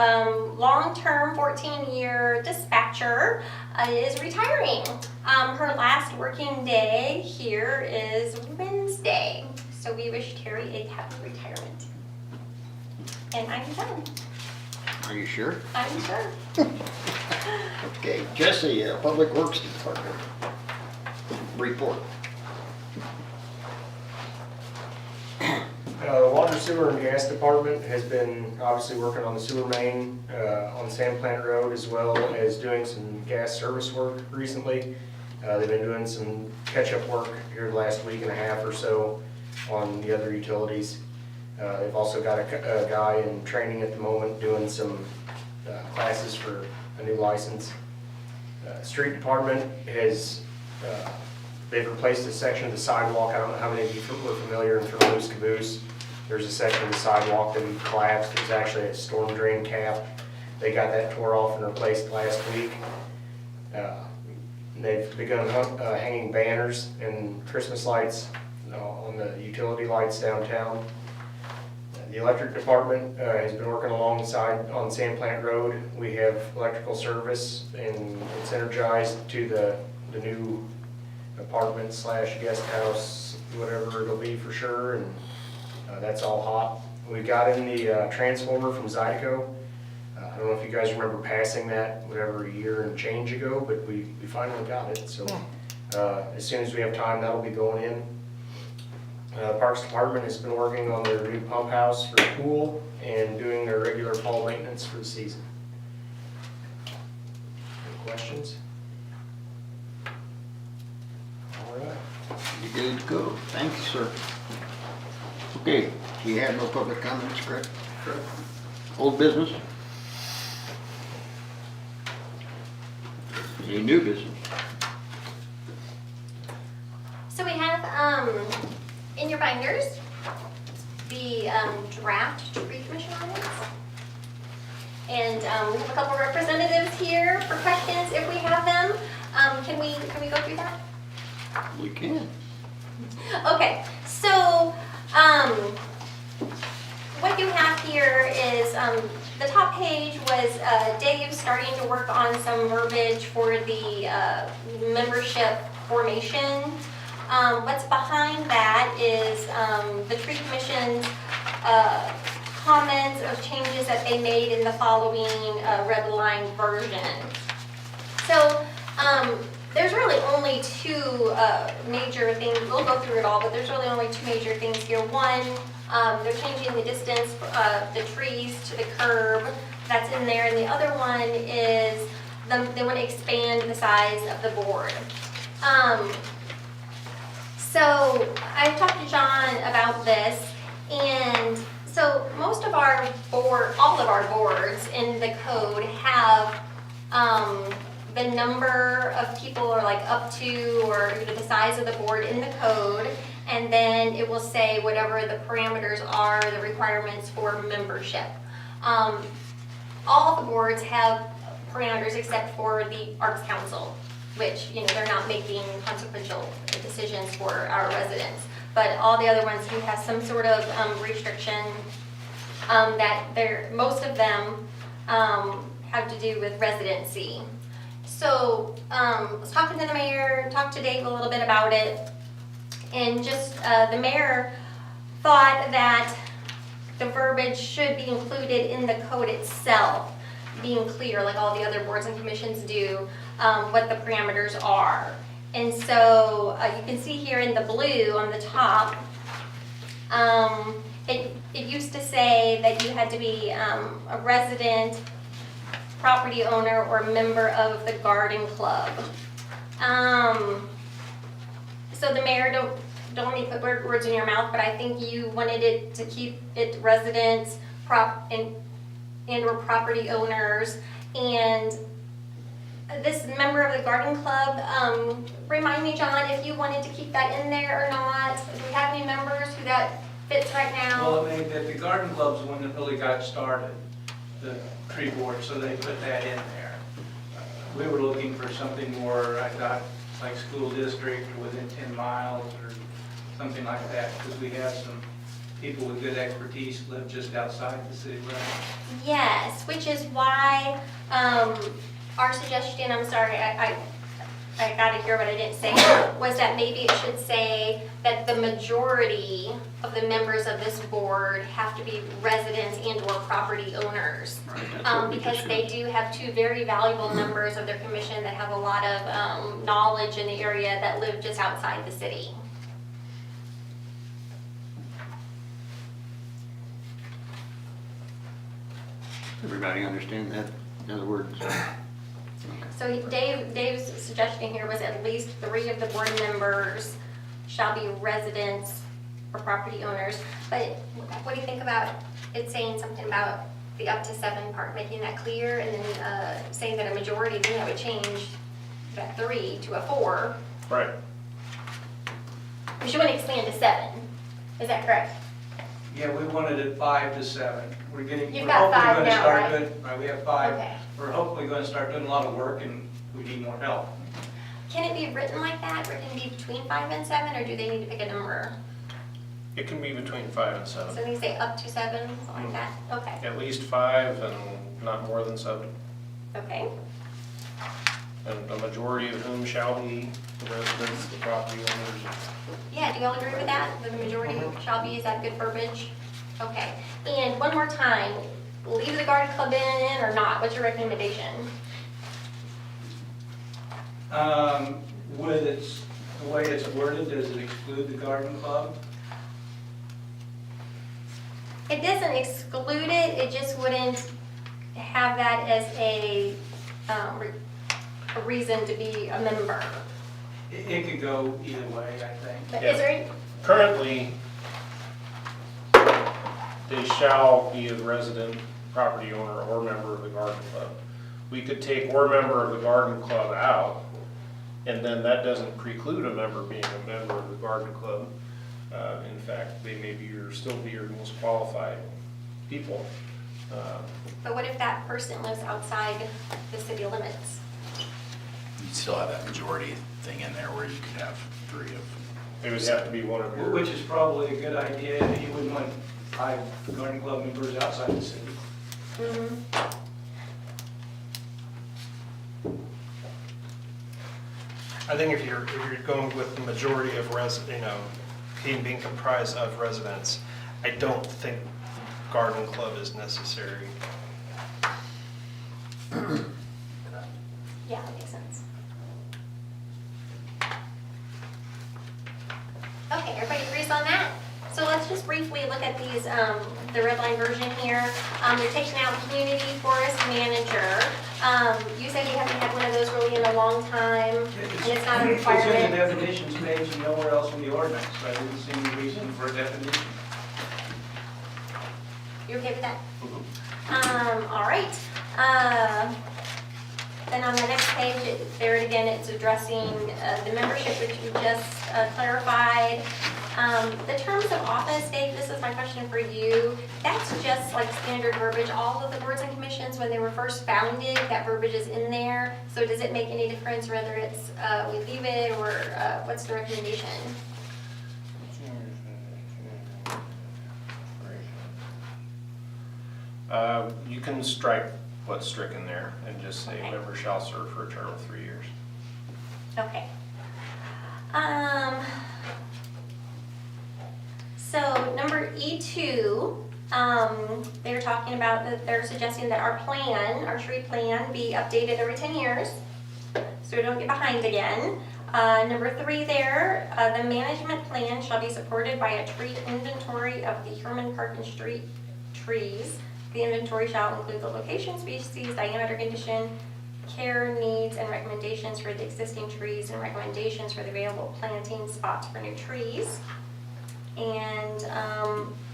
Speaker 2: long-term 14-year dispatcher, is retiring. Her last working day here is Wednesday, so we wish Terry a happy retirement. And I'm done.
Speaker 1: Are you sure?
Speaker 2: I'm sure.
Speaker 1: Okay, Jesse, Public Works Department report.
Speaker 7: Water, sewer, and gas department has been obviously working on the sewer main on Sandplant Road, as well as doing some gas service work recently. They've been doing some catch-up work here the last week and a half or so on the other utilities. They've also got a guy in training at the moment doing some classes for a new license. Street department has, they've replaced a section of the sidewalk. I don't know how many of you were familiar in Moose Caboose. There's a section of the sidewalk that had collapsed. It was actually a storm drain cap. They got that tore off and replaced last week. They've begun hanging banners and Christmas lights on the utility lights downtown. The electric department has been working alongside on Sandplant Road. We have electrical service and it's energized to the new apartment / guest house, whatever it'll be for sure, and that's all hot. We got in the transformer from Zydeco. I don't know if you guys remember passing that, whatever, a year and change ago, but we finally got it. So as soon as we have time, that'll be going in. Parks Department has been working on their new pump house for the pool and doing their regular fall maintenance for the season. Any questions? All right.
Speaker 1: You good to go. Thank you, sir. Okay, we have no public comments, correct? Correct. Old business? Any new business?
Speaker 2: So we have in your binders the draft tree commission ordinance. And we have a couple representatives here for questions if we have them. Can we go through that?
Speaker 1: We can.
Speaker 2: Okay, so what you have here is the top page was Dave starting to work on some verbiage for the membership formation. What's behind that is the tree commission's comments of changes that they made in the following red line version. So there's really only two major things. We'll go through it all, but there's really only two major things here. One, they're changing the distance of the trees to the curb. That's in there. And the other one is they want to expand the size of the board. So I've talked to John about this, and so most of our all of our boards in the code have the number of people or like up to, or the size of the board in the code. And then it will say whatever the parameters are, the requirements for membership. All of the boards have parameters except for the Arts Council, which, they're not making consequential decisions for our residents. But all the other ones, you have some sort of restriction that most of them have to do with residency. So I was talking to the mayor, talked to Dave a little bit about it, and just the mayor thought that the verbiage should be included in the code itself, being clear, like all the other boards and commissions do, what the parameters are. And so you can see here in the blue on the top, it used to say that you had to be a resident, property owner, or member of the garden club. So the mayor, don't let me put words in your mouth, but I think you wanted it to keep it residents, and or property owners. And this member of the garden club, remind me, John, if you wanted to keep that in there or not. Do we have any members who that fits right now?
Speaker 10: Well, I mean, the garden club's the one that really got started, the tree board, so they put that in there. We were looking for something more, I thought, like school district or within 10 miles or something like that, because we have some people with good expertise live just outside the city limits.
Speaker 2: Yes, which is why our suggestion, I'm sorry, I got it here, but I didn't say it, was that maybe it should say that the majority of the members of this board have to be residents and or property owners. Because they do have two very valuable members of their commission that have a lot of knowledge in the area that live just outside the city.
Speaker 1: Everybody understand that? In other words,
Speaker 2: So Dave's suggestion here was at least 3 of the board members shall be residents or property owners. But what do you think about it saying something about the up to 7 part, making that clear, and then saying that a majority, then that would change that 3 to a 4.
Speaker 6: Right.
Speaker 2: We should want to expand to 7. Is that correct?
Speaker 10: Yeah, we wanted it 5 to 7. We're getting,
Speaker 2: You've
Speaker 10: we're
Speaker 2: got
Speaker 10: hopefully
Speaker 2: 5
Speaker 10: going to
Speaker 2: now,
Speaker 10: start
Speaker 2: right?
Speaker 10: doing, right, we have 5.
Speaker 2: Okay.
Speaker 10: We're hopefully going to start doing a lot of work and we need more help.
Speaker 2: Can it be written like that? Written be between 5 and 7, or do they need to pick a number?
Speaker 6: It can be between 5 and
Speaker 2: So
Speaker 6: 7.
Speaker 2: they say up to 7, something like that? Okay,
Speaker 6: At least 5 and not more than 7.
Speaker 2: okay.
Speaker 6: And a majority of whom shall be the residents, the property owners.
Speaker 2: Yeah, do y'all agree with that? That the majority shall be, is that good verbiage? Okay, and one more time, leave the garden club in or not? What's your recommendation?
Speaker 10: With its, the way it's worded, does it exclude the garden club?
Speaker 2: It doesn't exclude it, it just wouldn't have that as a reason to be a member.
Speaker 10: It could go either way, I think.
Speaker 2: But
Speaker 6: Yeah.
Speaker 2: is there,
Speaker 6: Currently, they shall be a resident, property owner, or member of the garden club. We could take or member of the garden club out, and then that doesn't preclude a member being a member of the garden club. In fact, they may be still be your most qualified people.
Speaker 2: but what if that person lives outside the city limits?
Speaker 5: You'd still have that majority thing in there where you could have 3 of.
Speaker 6: It would have to be one of your.
Speaker 10: Which is probably a good idea. You wouldn't want 5 garden club members outside the city.
Speaker 6: I think if you're going with the majority of being comprised of residents, I don't think garden club is necessary.
Speaker 2: Yeah, that makes sense. Okay, everybody agrees on that? So let's just briefly look at these, the red line version here. They're taking out community forest manager. You said you haven't had one of those really in a long time, and it's not a
Speaker 10: It's in the
Speaker 2: requirement.
Speaker 10: definitions page and nowhere else in the ordinance, so I didn't see any reason for a definition.
Speaker 2: You okay with that? All right. Then on the next page, there it again, it's addressing the membership, which we just clarified. The terms of office, Dave, this is my question for you. That's just like standard verbiage. All of the boards and commissions, when they were first founded, that verbiage is in there. So does it make any difference whether it's we leave it or what's the recommendation?
Speaker 6: You can strike what's stricken there and just say
Speaker 2: Okay.
Speaker 6: member shall serve for a term of 3 years.
Speaker 2: Okay. So number E2, they're talking about that they're suggesting that our plan, our tree plan, be updated every 10 years, so we don't get behind again. Number 3 there, the management plan shall be supported by a tree inventory of the Hermann Park and Street trees. The inventory shall include the location, species, diameter, condition, care, needs, and recommendations for the existing trees and recommendations for the available planting spots for new trees. And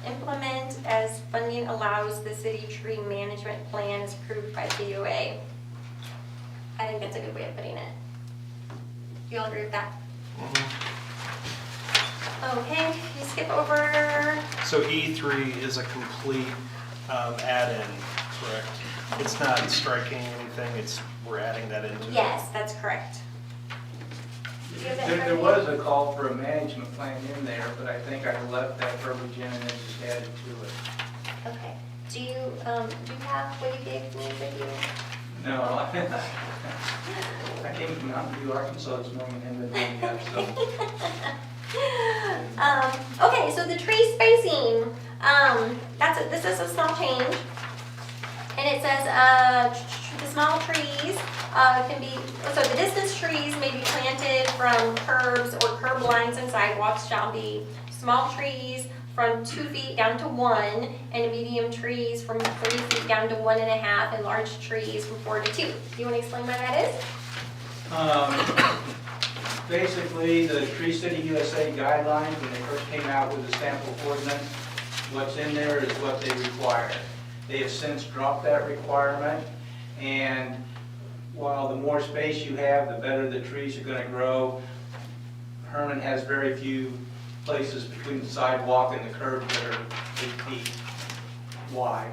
Speaker 2: implement as funding allows the city tree management plan is approved by COA. I think that's a good way of putting it. Do you all agree with that? Okay, you skip over,
Speaker 6: So E3 is a complete add-in, correct? It's not striking anything, we're adding that into it.
Speaker 2: yes, that's correct. Do you have that in front
Speaker 10: There
Speaker 2: of you?
Speaker 10: was a call for a management plan in there, but I think I left that verbiage in and then just added to it.
Speaker 2: Okay, do you have what you gave me with you?
Speaker 10: No, I came from Mountain View, Arkansas this morning and haven't been home yet, so.
Speaker 2: Okay, so the tree spacing, this is a small change. And it says, the small trees can be, so the distance trees may be planted from curbs or curb lines and sidewalks shall be small trees from 2 feet down to 1, and medium trees from 3 feet down to 1.5, and large trees from 4 to 2. Do you want to explain what that is?
Speaker 10: Basically, the Tree City USA guidelines, when they first came out with the sample ordinance, what's in there is what they require. They have since dropped that requirement, and while the more space you have, the better the trees are gonna grow. Hermann has very few places between the sidewalk and the curb that are 8 feet wide.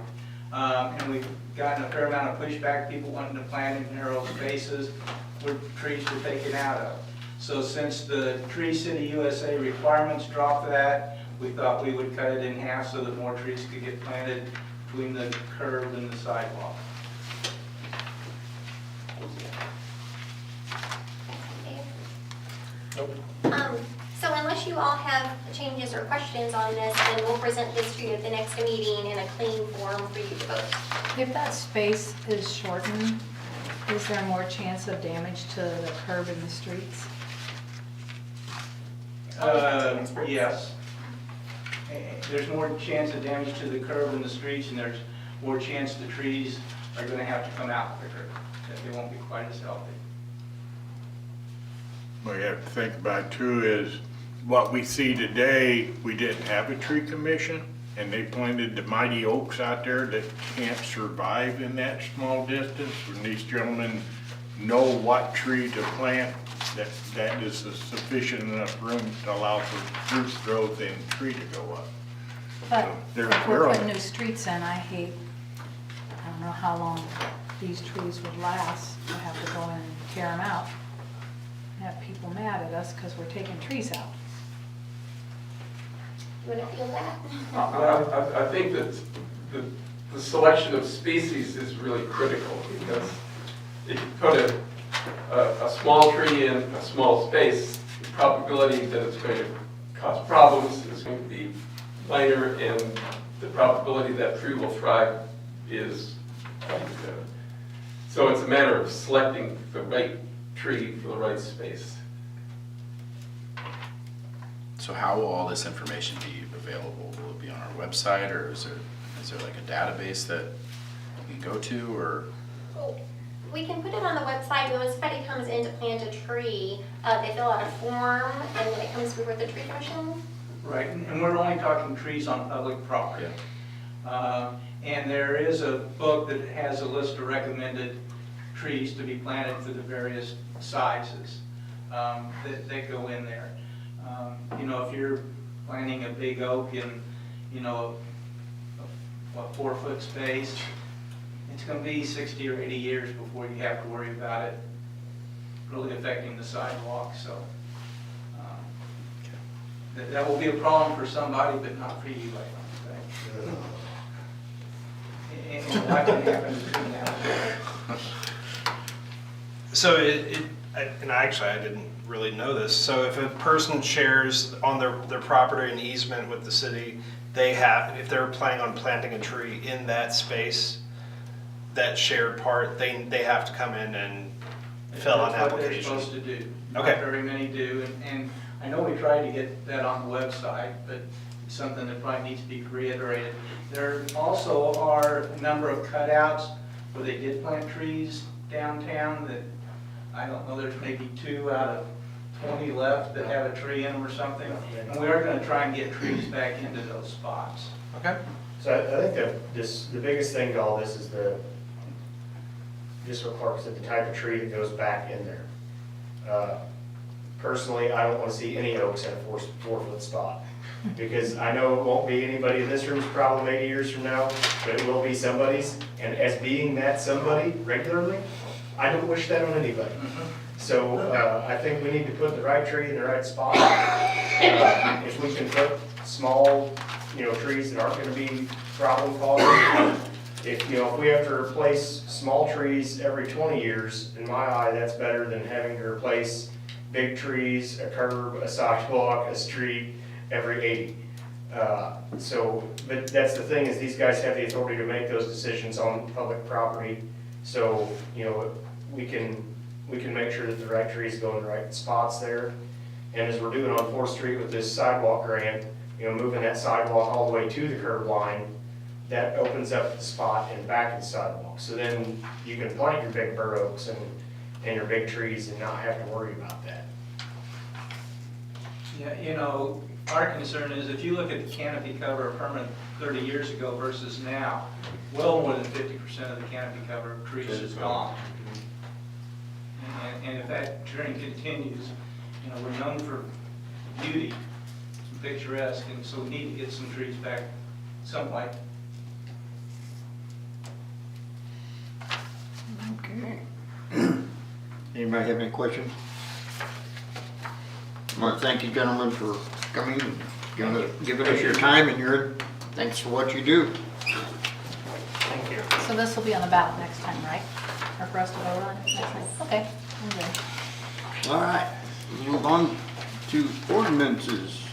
Speaker 10: And we've gotten a fair amount of pushback, people wanting to plant in narrow spaces where trees were taken out of. So since the Tree City USA requirements dropped that, we thought we would cut it in half so that more trees could get planted between the curb and the sidewalk.
Speaker 6: Nope.
Speaker 2: So unless you all have changes or questions on this, then we'll present this to you at the next meeting in a clean form for you to vote.
Speaker 8: If that space is shortened, is there more chance of damage to the curb in the streets?
Speaker 10: Yes. There's more chance of damage to the curb and the streets, and there's more chance the trees are gonna have to come out quicker, that they won't be quite as healthy.
Speaker 9: What you have to think about too is what we see today, we didn't have a tree commission, and they planted the mighty oaks out there that can't survive in that small distance. When these gentlemen know what tree to plant, that is a sufficient enough room to allow for roots growth and tree to go up.
Speaker 8: But
Speaker 9: They're-
Speaker 8: if we're
Speaker 9: they're on
Speaker 8: putting
Speaker 9: it.
Speaker 8: new streets in, I don't know how long these trees would last. I have to go in and tear them out. Have people mad at us because we're taking trees out.
Speaker 2: You want to feel that?
Speaker 11: I think that the selection of species is really critical, because if you put a small tree in a small space, the probability that it's going to cause problems is going to be minor, and the probability that tree will thrive is quite good. So it's a matter of selecting the right tree for the right space.
Speaker 5: So how will all this information be available? Will it be on our website, or is there like a database that we can go to, or?
Speaker 2: We can put it on the website, and when somebody comes in to plant a tree, they fill out a form, and then it comes before the tree commission.
Speaker 10: Right, and we're only talking trees on public property. And there is a book that has a list of recommended trees to be planted for the various sizes that go in there. You know, if you're planting a big oak in, you know, a 4-foot space, it's gonna be 60 or 80 years before you have to worry about it really affecting the sidewalk, so. That will be a problem for somebody, but not for you, I don't think. And what can happen between now and then?
Speaker 6: So and actually I didn't really know this. So if a person shares on their property an easement with the city, if they're planning on planting a tree in that space, that shared part, they have to come in and fill out an application.
Speaker 10: That's what they're supposed to do.
Speaker 6: Okay.
Speaker 10: Not very many do, and I know we tried to get that on the website, but it's something that probably needs to be reiterated. There also are a number of cutouts where they did plant trees downtown that, I don't know, there's maybe 2 out of 20 left that have a tree in them or something. And we are gonna try and get trees back into those spots.
Speaker 6: Okay.
Speaker 7: So I think the biggest thing to all this is just what Clark said, the type of tree that goes back in there. Personally, I don't want to see any oaks in a 4-foot spot, because I know it won't be anybody in this room's problem 80 years from now, but it will be somebody's, and as being that somebody regularly, I don't wish that on anybody. So I think we need to put the right tree in the right spot. If we can put small, trees that aren't going to be problem causing, if we have to replace small trees every 20 years, in my eye, that's better than having to replace big trees, a curb, a sidewalk, a street every 80. But that's the thing, is these guys have the authority to make those decisions on public property. So, we can make sure that the right trees go in the right spots there. And as we're doing on 4th Street with this sidewalk grant, moving that sidewalk all the way to the curb line, that opens up the spot in the back of the sidewalk. So then you can plant your big bur oaks and your big trees and not have to worry about that.
Speaker 10: Yeah, our concern is if you look at the canopy cover of Hermann 30 years ago versus now, well more than 50% of the canopy cover of trees is gone. And if that trend continues, we're known for beauty, picturesque, and so we need to get some trees back some way.
Speaker 1: Okay. Anybody have any questions? I want to thank you gentlemen for coming and giving us your time and thanks for what you do.
Speaker 6: Thank you.
Speaker 8: So this will be on the ballot next time, right? Or for us to vote on next time? Okay, I'm good.
Speaker 1: All right, move on to ordinances.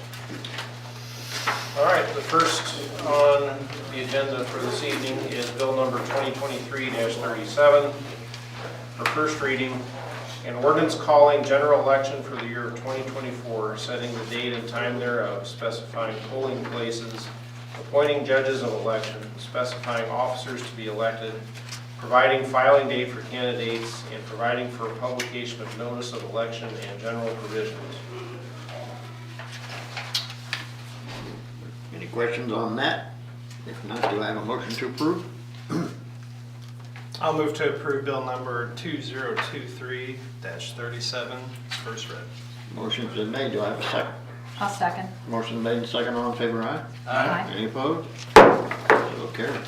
Speaker 12: All right, the first on the agenda for this evening is bill number 2023-37 for first reading. An ordinance calling general election for the year of 2024, setting the date and time thereof, specifying polling places, appointing judges of election, specifying officers to be elected, providing filing date for candidates, and providing for publication of notice of election and general provisions.
Speaker 1: Any questions on that? If not, do I have a motion to approve?
Speaker 6: I'll move to approve bill number 2023-37, first read.
Speaker 1: Motion's been made, do I have a second?
Speaker 8: I'll second.
Speaker 1: Motion made and second, all in favor, aye?
Speaker 8: Aye.
Speaker 1: Any opposed? So carried.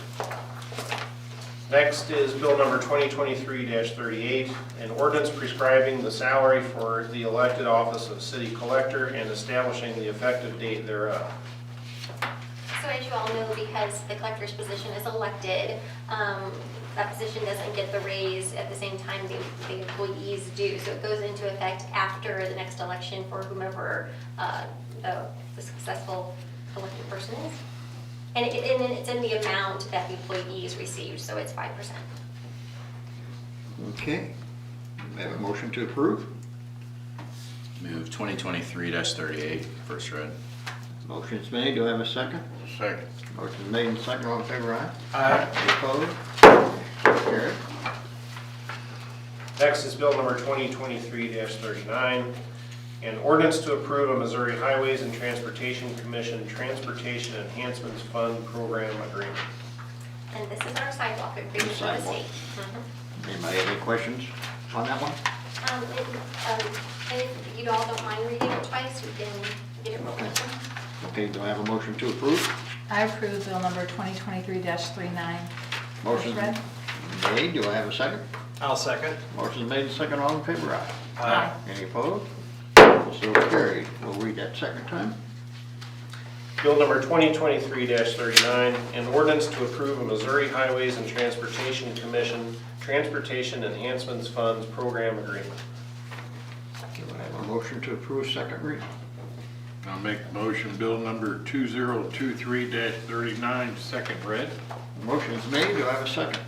Speaker 12: Next is bill number 2023-38, an ordinance prescribing the salary for the elected office of city collector and establishing the effective date thereof.
Speaker 2: So as you all know, because the collector's position is elected, that position doesn't get the raise at the same time the employees do. So it goes into effect after the next election for whomever the successful elected person is. And it's in the amount that the employees received, so it's 5%.
Speaker 1: Okay, we have a motion to approve.
Speaker 5: Move 2023-38, first read.
Speaker 1: Motion's made, do I have a second?
Speaker 9: Second.
Speaker 1: Motion's made and second, all in favor, aye?
Speaker 6: Aye.
Speaker 1: Any opposed? So carried.
Speaker 12: Next is bill number 2023-39, an ordinance to approve a Missouri Highways and Transportation Commission Transportation Enhancements Fund Program Agreement.
Speaker 2: And this is our sidewalk agreement with the
Speaker 1: Sidewalk.
Speaker 2: state.
Speaker 1: Anybody have any questions on that one?
Speaker 2: If you all don't mind reading it twice, we can get it rolling.
Speaker 1: Okay, do I have a motion to approve?
Speaker 8: I approve bill number 2023-39.
Speaker 1: Motion
Speaker 8: First read.
Speaker 1: made, do I have a second?
Speaker 6: I'll second.
Speaker 1: Motion made and second, all in favor, aye.
Speaker 8: Aye.
Speaker 1: Any opposed? So carried. We'll read that second time.
Speaker 12: Bill number 2023-39, an ordinance to approve a Missouri Highways and Transportation Commission Transportation Enhancements Funds Program Agreement.
Speaker 1: Do I have a motion to approve second reading?
Speaker 9: I'll make the motion, bill number 2023-39, second read.
Speaker 1: Motion is made, do I have a second?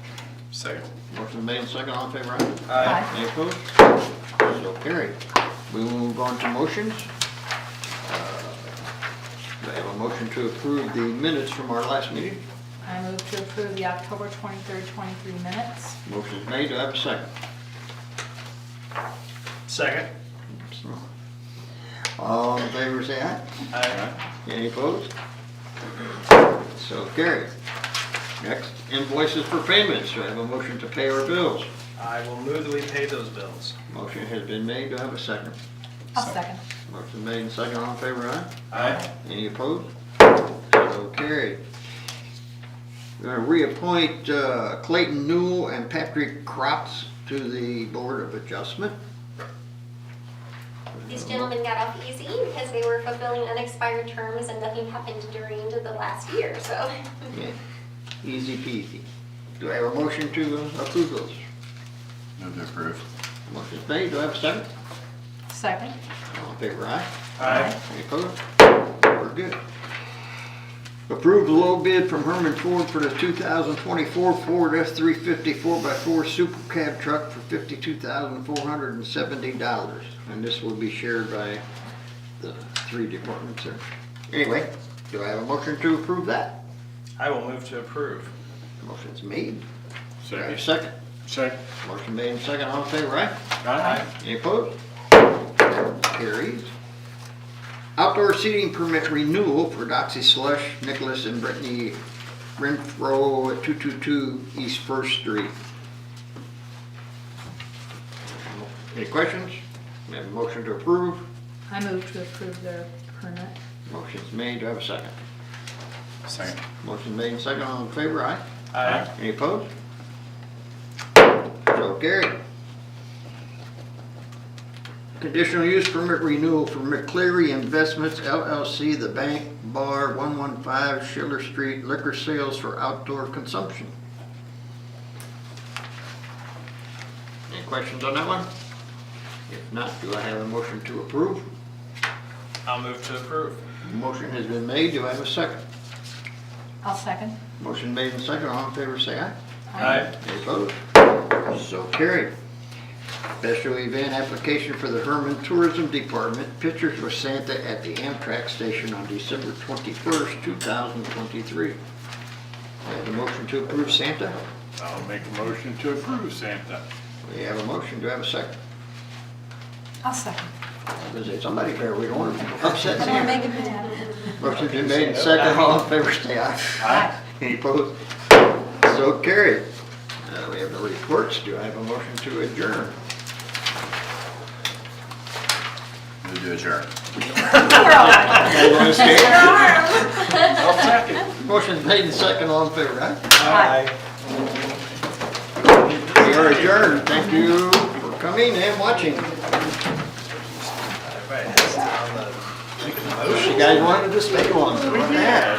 Speaker 5: Second.
Speaker 1: Motion made and second, all in favor, aye.
Speaker 8: Aye.
Speaker 1: Any opposed? So carried. We will move on to motions. Do I have a motion to approve the minutes from our last meeting?
Speaker 8: I move to approve the October 23rd, 23 minutes.
Speaker 1: Motion is made, do I have a second?
Speaker 6: Second.
Speaker 1: All in favor, say aye.
Speaker 6: Aye.
Speaker 1: Any opposed? So carried. Next, invoices for payments. Do I have a motion to pay our bills?
Speaker 6: I will move that we pay those bills.
Speaker 1: Motion has been made, do I have a second?
Speaker 8: I'll second.
Speaker 1: Motion made and second, all in favor, aye.
Speaker 6: Aye.
Speaker 1: Any opposed? So carried. We're going to reappoint Clayton Newell and Patrick Kratz to the Board of Adjustment.
Speaker 2: These gentlemen got off easy because they were fulfilling unexpired terms and nothing happened during the last year, so.
Speaker 1: Yeah. Easy peasy. Do I have a motion to approve those?
Speaker 5: Move to approve.
Speaker 1: Motion is made, do I have a second?
Speaker 8: Second.
Speaker 1: All in favor, aye.
Speaker 6: Aye.
Speaker 1: Any opposed? We're good. Approve the low bid from Hermann Ford for the 2024 Ford F-350 4x4 Super Cab truck for $52,470. And this will be shared by the 3 departments there. Anyway, do I have a motion to approve that?
Speaker 6: I will move to approve.
Speaker 1: Motion's made. Do I have a
Speaker 9: Second.
Speaker 1: second?
Speaker 9: Second.
Speaker 1: Motion made and second, all in favor, aye?
Speaker 9: Aye.
Speaker 1: Any opposed? Carries. Outdoor seating permit renewal for Doxy Slush, Nicholas and Brittany Renfro at 222 East First Street. Any questions? We have a motion to approve.
Speaker 8: I move to approve their permit.
Speaker 1: Motion's made, do I have a second?
Speaker 5: Second.
Speaker 1: Motion made and second, all in favor, aye?
Speaker 6: Aye.
Speaker 1: Any opposed? So carried. Conditional use permit renewal for McCleary Investments LLC, The Bank Bar, 115 Schiller Street, liquor sales for outdoor consumption. Any questions on that one? If not, do I have a motion to approve?
Speaker 6: I'll move to approve.
Speaker 1: Motion has been made, do I have a second?
Speaker 8: I'll second.
Speaker 1: Motion made and second, all in favor say aye.
Speaker 6: Aye.
Speaker 1: Any opposed? So carried. Special event application for the Hermann Tourism Department, Pictures with Santa at the Amtrak station on December 21st, 2023. I have a motion to approve Santa.
Speaker 9: I'll make a motion to approve Santa.
Speaker 1: We have a motion, do I have a second?
Speaker 8: I'll second.
Speaker 1: I was gonna say, somebody better, we don't want to upset
Speaker 8: I don't want to make
Speaker 1: Santa.
Speaker 8: it bad.
Speaker 1: Motion's been made and second, all in favor say aye.
Speaker 8: Aye.
Speaker 1: Any opposed? So carried. We have the reports, do I have a motion to adjourn?
Speaker 5: Move to adjourn.
Speaker 1: Everyone stay?
Speaker 6: I'll second.
Speaker 1: Motion's made and second, all in favor, aye?
Speaker 6: Aye.
Speaker 1: We are adjourned. Thank you for coming and watching.
Speaker 6: Everybody has to on the, making the motion.
Speaker 1: You guys wanted to stay on, so what the heck?